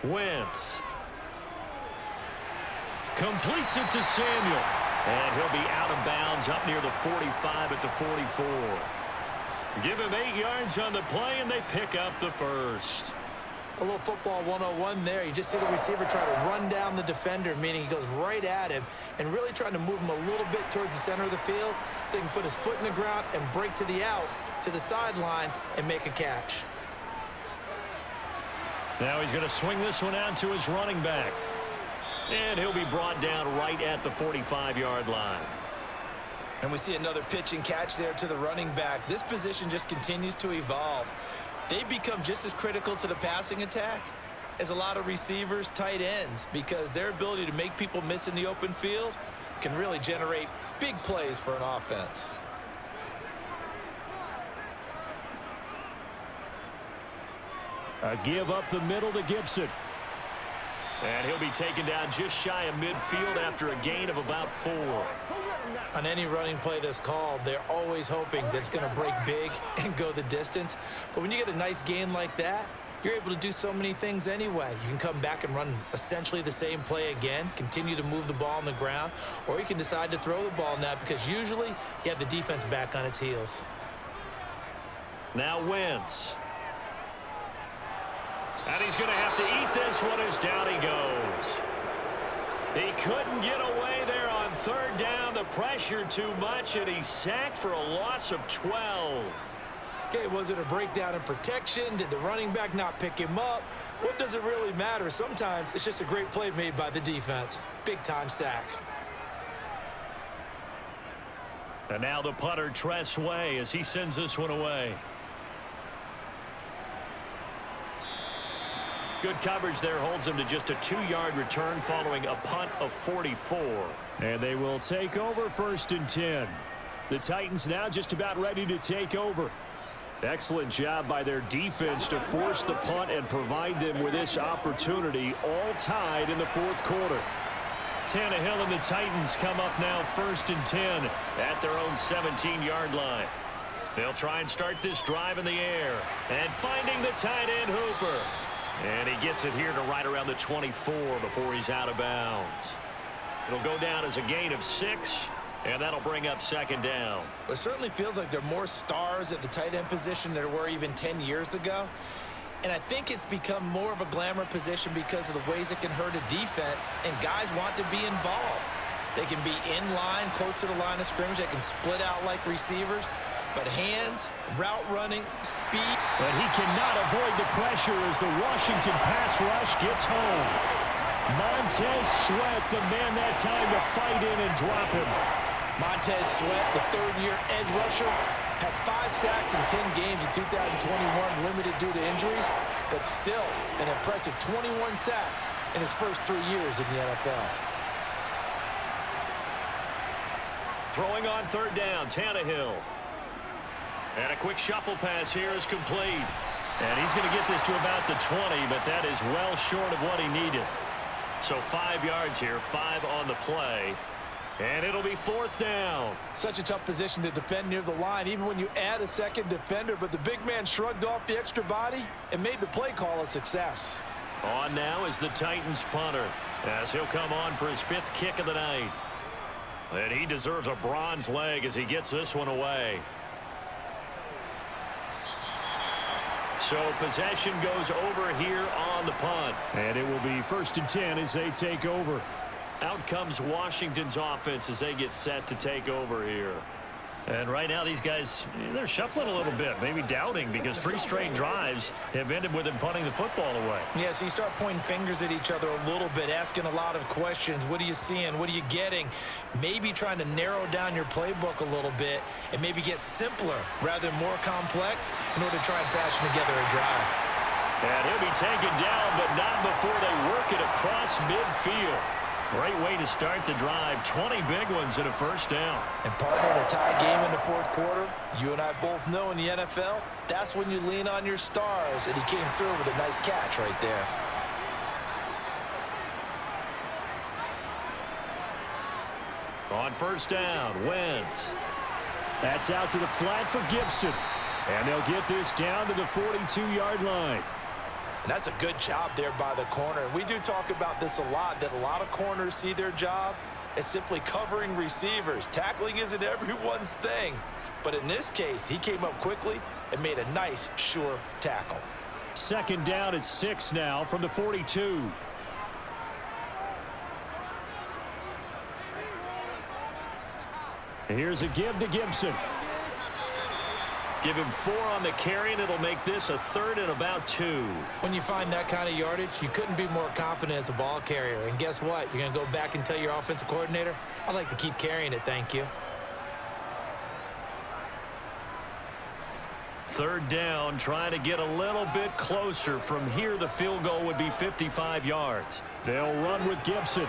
one. Wentz completes it to Samuel. And he'll be out of bounds up near the 45 at the 44. Give him 8 yards on the play, and they pick up the first. A little football 101 there. You just see the receiver try to run down the defender, meaning he goes right at him and really trying to move him a little bit towards the center of the field so he can put his foot in the ground and break to the out, to the sideline, and make a catch. Now he's going to swing this one out to his running back. And he'll be brought down right at the 45-yard line. And we see another pitch and catch there to the running back. This position just continues to evolve. They become just as critical to the passing attack as a lot of receivers, tight ends, because their ability to make people miss in the open field can really generate big plays for an offense. A give up the middle to Gibson. And he'll be taken down just shy of midfield after a gain of about 4. On any running play that's called, they're always hoping that it's going to break big and go the distance. But when you get a nice gain like that, you're able to do so many things anyway. You can come back and run essentially the same play again, continue to move the ball on the ground, or you can decide to throw the ball now because usually you have the defense back on its heels. Now Wentz. And he's going to have to eat this one as down he goes. He couldn't get away there on third down. The pressure too much, and he's sacked for a loss of 12. Okay, was it a breakdown in protection? Did the running back not pick him up? What does it really matter? Sometimes it's just a great play made by the defense. Big-time sack. And now the punter, Tress Way, as he sends this one away. Good coverage there holds him to just a 2-yard return following a punt of 44. And they will take over 1st and 10. The Titans now just about ready to take over. Excellent job by their defense to force the punt and provide them with this opportunity, all tied in the 4th quarter. Tannehill and the Titans come up now 1st and 10 at their own 17-yard line. They'll try and start this drive in the air. And finding the tight end Hooper. And he gets it here to right around the 24 before he's out of bounds. It'll go down as a gain of 6, and that'll bring up 2nd down. It certainly feels like there are more stars at the tight end position than there were even 10 years ago. And I think it's become more of a glamour position because of the ways it can hurt a defense, and guys want to be involved. They can be in line, close to the line of scrimmage. They can split out like receivers. But hands, route running, speed. But he cannot avoid the pressure as the Washington pass rush gets home. Montez Sweat, the man that time to fight in and drop him. Montez Sweat, the third-year edge rusher, had 5 sacks in 10 games in 2021, limited due to injuries, but still an impressive 21 sacks in his first 3 years in the NFL. Throwing on 3rd down, Tannehill. And a quick shuffle pass here is complete. And he's going to get this to about the 20, but that is well short of what he needed. So 5 yards here, 5 on the play. And it'll be 4th down. Such a tough position to defend near the line, even when you add a second defender. But the big man shrugged off the extra body and made the play call a success. On now is the Titans punter, as he'll come on for his 5th kick of the night. And he deserves a bronze leg as he gets this one away. So possession goes over here on the punt. And it will be 1st and 10 as they take over. Out comes Washington's offense as they get set to take over here. And right now these guys, they're shuffling a little bit, maybe doubting, because 3 straight drives have ended with them punting the football away. Yeah, so you start pointing fingers at each other a little bit, asking a lot of questions. What are you seeing? What are you getting? Maybe trying to narrow down your playbook a little bit and maybe get simpler rather than more complex in order to try and fashion together a drive. And he'll be taken down, but not before they work it across midfield. Great way to start the drive. 20 big ones and a 1st down. And partner, in a tie game in the 4th quarter, you and I both know in the NFL, that's when you lean on your stars. And he came through with a nice catch right there. On 1st down, Wentz. That's out to the flat for Gibson. And they'll get this down to the 42-yard line. And that's a good job there by the corner. We do talk about this a lot, that a lot of corners see their job as simply covering receivers. Tackling isn't everyone's thing. But in this case, he came up quickly and made a nice, sure tackle. 2nd down at 6 now from the 42. Here's a give to Gibson. Give him 4 on the carry, and it'll make this a 3rd and about 2. When you find that kind of yardage, you couldn't be more confident as a ball carrier. And guess what? You're going to go back and tell your offensive coordinator, I'd like to keep carrying it, thank you. 3rd down, trying to get a little bit closer. From here, the field goal would be 55 yards. They'll run with Gibson.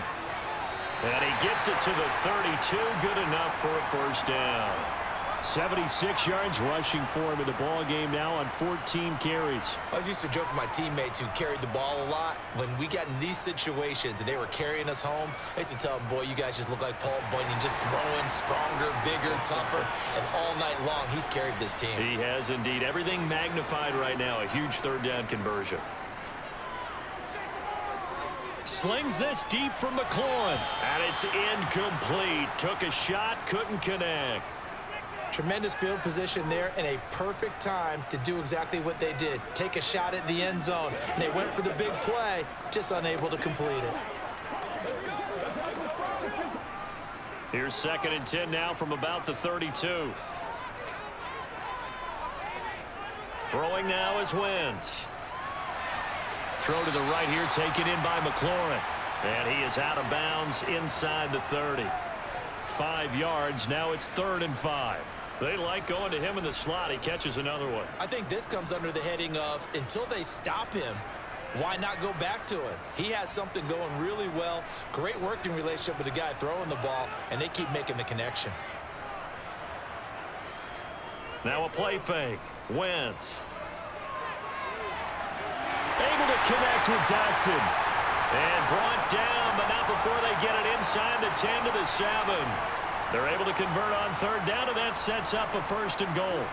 And he gets it to the 32. Good enough for a 1st down. 76 yards rushing for him in the ball game now on 14 carries. I was used to joke with my teammates who carried the ball a lot. When we got in these situations and they were carrying us home, I used to tell them, boy, you guys just look like Paul Bunyan, just growing stronger, bigger, tougher. And all night long, he's carried this team. He has indeed. Everything magnified right now. A huge 3rd down conversion. Slings this deep from McLaurin. And it's incomplete. Took a shot, couldn't connect. Tremendous field position there and a perfect time to do exactly what they did. Take a shot at the end zone. And they went for the big play, just unable to complete it. Here's 2nd and 10 now from about the 32. Throwing now is Wentz. Throw to the right here, taken in by McLaurin. And he is out of bounds inside the 30. 5 yards, now it's 3rd and 5. They like going to him in the slot. He catches another one. I think this comes under the heading of, until they stop him, why not go back to it? He has something going really well. Great working relationship with the guy throwing the ball, and they keep making the connection. Now a play fake. Wentz. Able to connect with Dotson. And brought down, but not before they get it inside. inside the 10 to the 7. They're able to convert on third down, and that sets up a 1st and goal.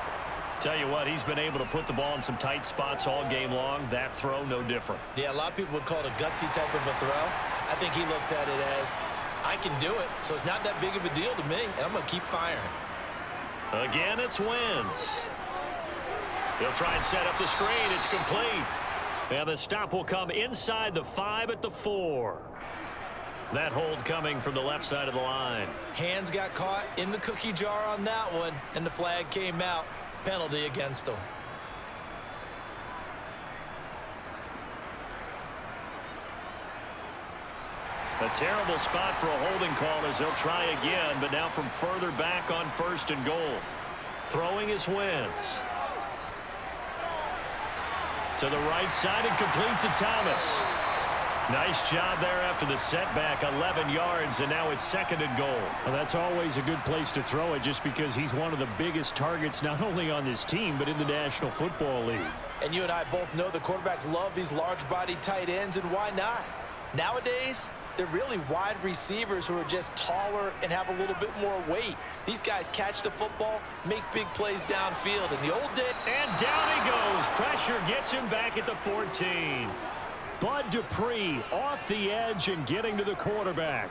Tell you what, he's been able to put the ball in some tight spots all game long. That throw, no different. Yeah, a lot of people would call it a gutsy type of a throw. I think he looks at it as, I can do it, so it's not that big of a deal to me, and I'm going to keep firing. Again, it's Wentz. He'll try and set up the screen. It's complete. And the stop will come inside the 5 at the 4. That hold coming from the left side of the line. Hands got caught in the cookie jar on that one, and the flag came out. Penalty against him. A terrible spot for a holding call as they'll try again, but now from further back on 1st and goal. Throwing is Wentz. To the right side and complete to Thomas. Nice job there after the setback, 11 yards, and now it's 2nd and goal. Well, that's always a good place to throw it just because he's one of the biggest targets not only on this team but in the National Football League. And you and I both know the quarterbacks love these large-bodied tight ends, and why not? Nowadays, they're really wide receivers who are just taller and have a little bit more weight. These guys catch the football, make big plays downfield. In the old days... And down he goes. Pressure gets him back at the 14. Bud Dupree off the edge and getting to the quarterback.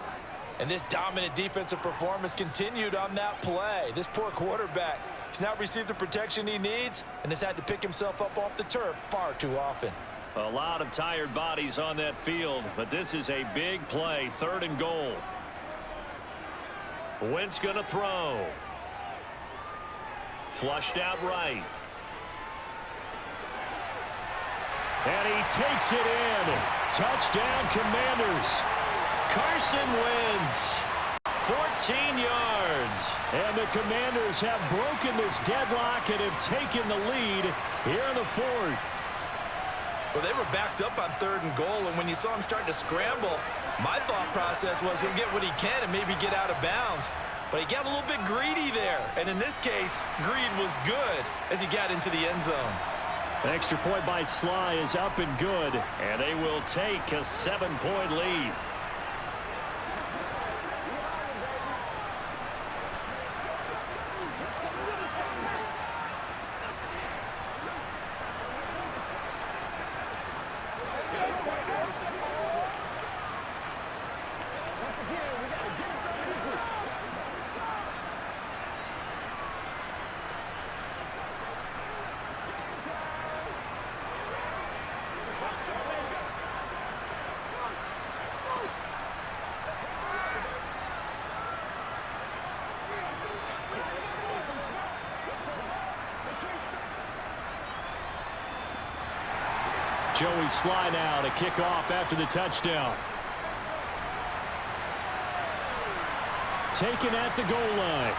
And this dominant defensive performance continued on that play. This poor quarterback has not received the protection he needs and has had to pick himself up off the turf far too often. A lot of tired bodies on that field, but this is a big play, 3rd and goal. Wentz going to throw. Flushed out right. And he takes it in. Touchdown, Commanders. Carson Wentz. 14 yards. And the Commanders have broken this deadlock and have taken the lead here in the 4th. Well, they were backed up on 3rd and goal, and when you saw him starting to scramble, my thought process was he'll get what he can and maybe get out of bounds. But he got a little bit greedy there. And in this case, greed was good as he got into the end zone. An extra point by Sly is up and good, and they will take a 7-point lead. Joey Sly now to kick off after the touchdown. Taken at the goal line.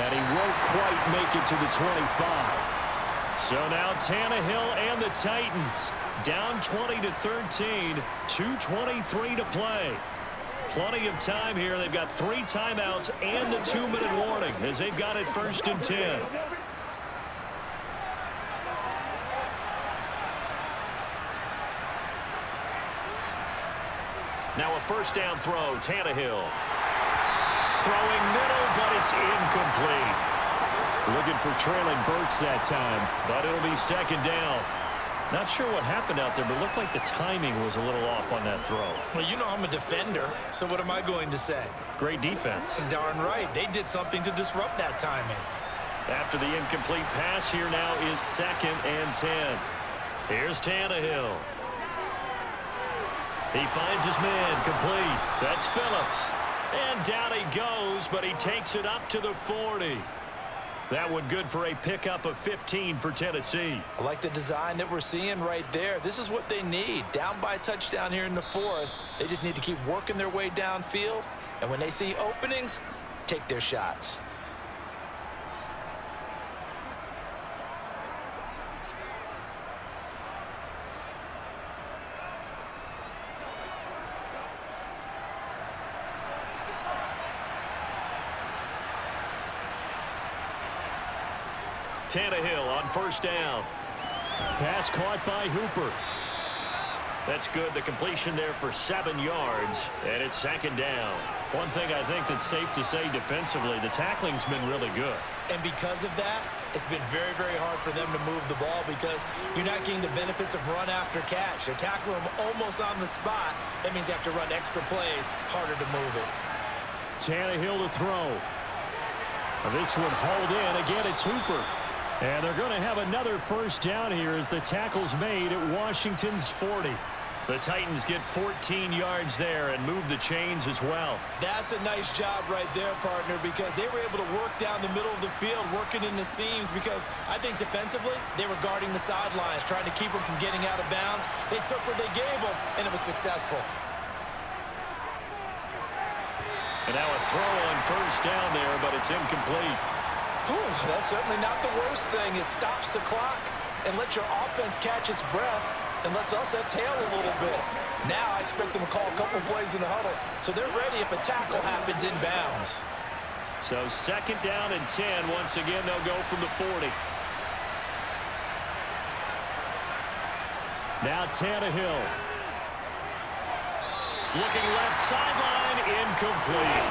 And he won't quite make it to the 25. So now Tannehill and the Titans down 20-13, 2:23 to play. Plenty of time here. They've got 3 timeouts and the 2-minute warning as they've got it 1st and 10. Now a 1st down throw, Tannehill. Throwing middle, but it's incomplete. Looking for trailing Burks that time, but it'll be 2nd down. Not sure what happened out there, but it looked like the timing was a little off on that throw. Well, you know I'm a defender, so what am I going to say? Great defense. Darn right. They did something to disrupt that timing. After the incomplete pass, here now is 2nd and 10. Here's Tannehill. He finds his man, complete. That's Phillips. And down he goes, but he takes it up to the 40. That one good for a pickup of 15 for Tennessee. I like the design that we're seeing right there. This is what they need. Down by a touchdown here in the 4th. They just need to keep working their way downfield. And when they see openings, take their shots. Tannehill on 1st down. Pass caught by Hooper. That's good. The completion there for 7 yards, and it's 2nd down. One thing I think that's safe to say defensively, the tackling's been really good. And because of that, it's been very, very hard for them to move the ball because you're not getting the benefits of run after catch. They're tackling them almost on the spot. That means you have to run extra plays, harder to move it. Tannehill to throw. This one hauled in. Again, it's Hooper. And they're going to have another 1st down here as the tackle's made at Washington's 40. The Titans get 14 yards there and move the chains as well. That's a nice job right there, partner, because they were able to work down the middle of the field, working in the seams, because I think defensively they were guarding the sidelines, trying to keep them from getting out of bounds. They took what they gave them, and it was successful. And now a throw on 1st down there, but it's incomplete. Whew, that's certainly not the worst thing. It stops the clock and lets your offense catch its breath and lets us exhale a little bit. Now I expect them to call a couple plays in the huddle, so they're ready if a tackle happens inbounds. So 2nd down and 10. Once again, they'll go from the 40. Now Tannehill. Looking left sideline, incomplete.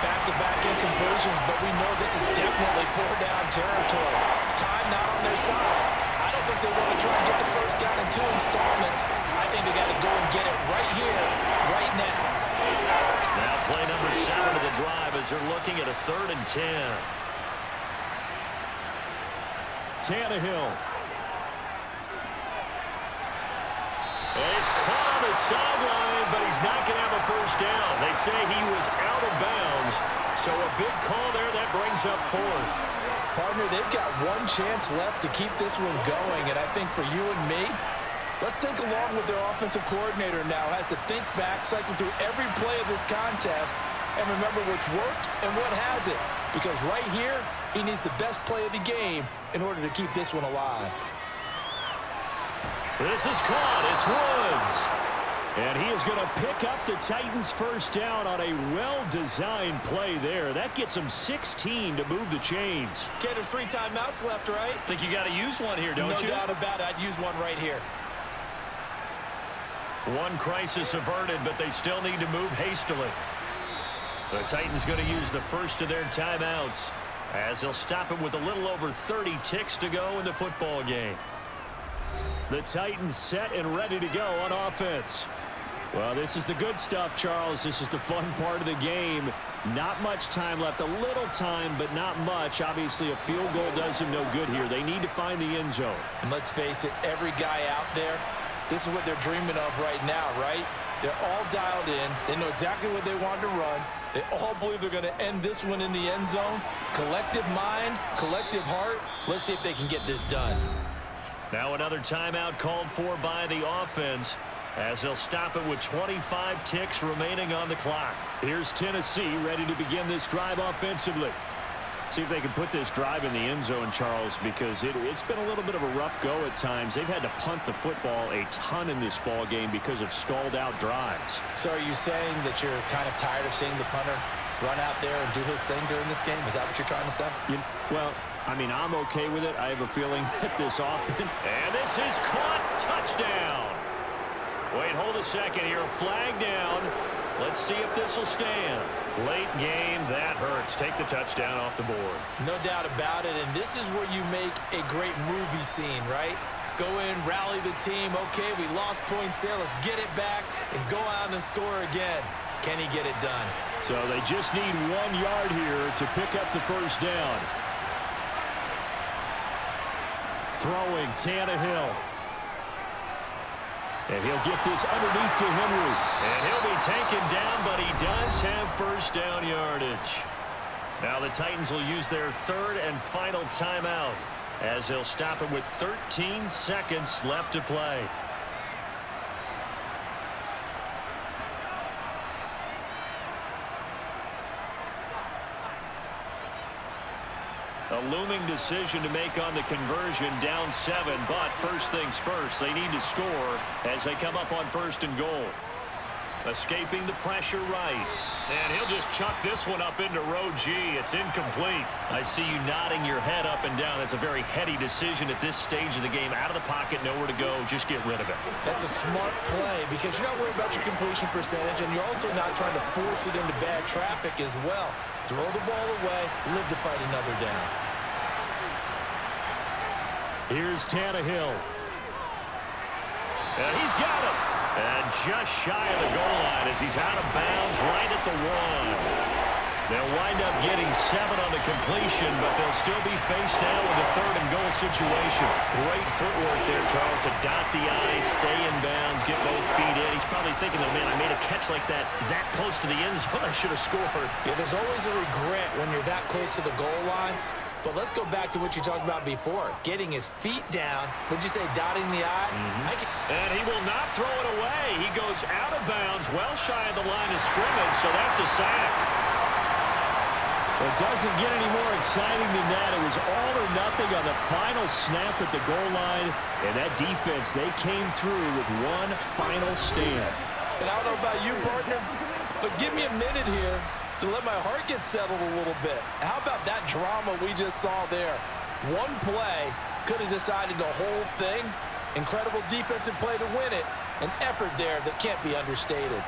Back-to-back incompletions, but we know this is definitely 4th-down territory. Time not on their side. I don't think they want to try and get the 1st down in 2 installments. I think they got to go and get it right here, right now. Now play number 7 of the drive as they're looking at a 3rd and 10. Tannehill. And he's caught on the sideline, but he's not going to have a 1st down. They say he was out of bounds, so a big call there that brings up 4th. Partner, they've got one chance left to keep this one going, and I think for you and me, let's think along with their offensive coordinator now. Has to think back, cycle through every play of this contest, and remember what's worked and what hasn't. Because right here, he needs the best play of the game in order to keep this one alive. This is caught. It's Woods. And he is going to pick up the Titans' 1st down on a well-designed play there. That gets them 16 to move the chains. Okay, there's 3 timeouts left, right? Think you got to use one here, don't you? No doubt about it. I'd use one right here. One crisis averted, but they still need to move hastily. The Titans going to use the 1st of their timeouts as they'll stop it with a little over 30 ticks to go in the football game. The Titans set and ready to go on offense. Well, this is the good stuff, Charles. This is the fun part of the game. Not much time left. A little time, but not much. Obviously, a field goal does them no good here. They need to find the end zone. And let's face it, every guy out there, this is what they're dreaming of right now, right? They're all dialed in. They know exactly what they want to run. They all believe they're going to end this one in the end zone. Collective mind, collective heart. Let's see if they can get this done. Now another timeout called for by the offense as they'll stop it with 25 ticks remaining on the clock. Here's Tennessee ready to begin this drive offensively. See if they can put this drive in the end zone, Charles, because it's been a little bit of a rough go at times. They've had to punt the football a ton in this ball game because of stalled-out drives. So are you saying that you're kind of tired of seeing the punter run out there and do his thing during this game? Is that what you're trying to say? Well, I mean, I'm okay with it. I have a feeling that this offense... And this is caught. Touchdown. Wait, hold a second here. Flag down. Let's see if this will stand. Late game, that hurts. Take the touchdown off the board. No doubt about it, and this is where you make a great movie scene, right? Go in, rally the team. Okay, we lost points there. Let's get it back and go out and score again. Can he get it done? So they just need 1 yard here to pick up the 1st down. Throwing Tannehill. And he'll get this underneath to Henry. And he'll be taken down, but he does have 1st down yardage. Now the Titans will use their 3rd and final timeout as they'll stop it with 13 seconds left to play. A looming decision to make on the conversion, down 7, but first things first, they need to score as they come up on 1st and goal. Escaping the pressure right. And he'll just chuck this one up into row G. It's incomplete. I see you nodding your head up and down. That's a very heady decision at this stage of the game. Out of the pocket, nowhere to go. Just get rid of it. That's a smart play because you're not worried about your completion percentage, and you're also not trying to force it into bad traffic as well. Throw the ball away, live to fight another down. Here's Tannehill. And he's got it. And just shy of the goal line as he's out of bounds right at the 1. They'll wind up getting 7 on the completion, but they'll still be faced now with a 3rd and goal situation. Great footwork there, Charles, to dot the I, stay in bounds, get both feet in. He's probably thinking, though, man, I made a catch like that close to the end zone. I should have scored. Yeah, there's always a regret when you're that close to the goal line. But let's go back to what you talked about before. Getting his feet down. Would you say dotting the I? And he will not throw it away. He goes out of bounds, well shy of the line of scrimmage, so that's a sack. It doesn't get any more exciting than that. It was all or nothing on the final snap at the goal line. And that defense, they came through with one final stand. And I don't know about you, partner, but give me a minute here to let my heart get settled a little bit. How about that drama we just saw there? One play could have decided the whole thing. Incredible defensive play to win it. An effort there that can't be understated.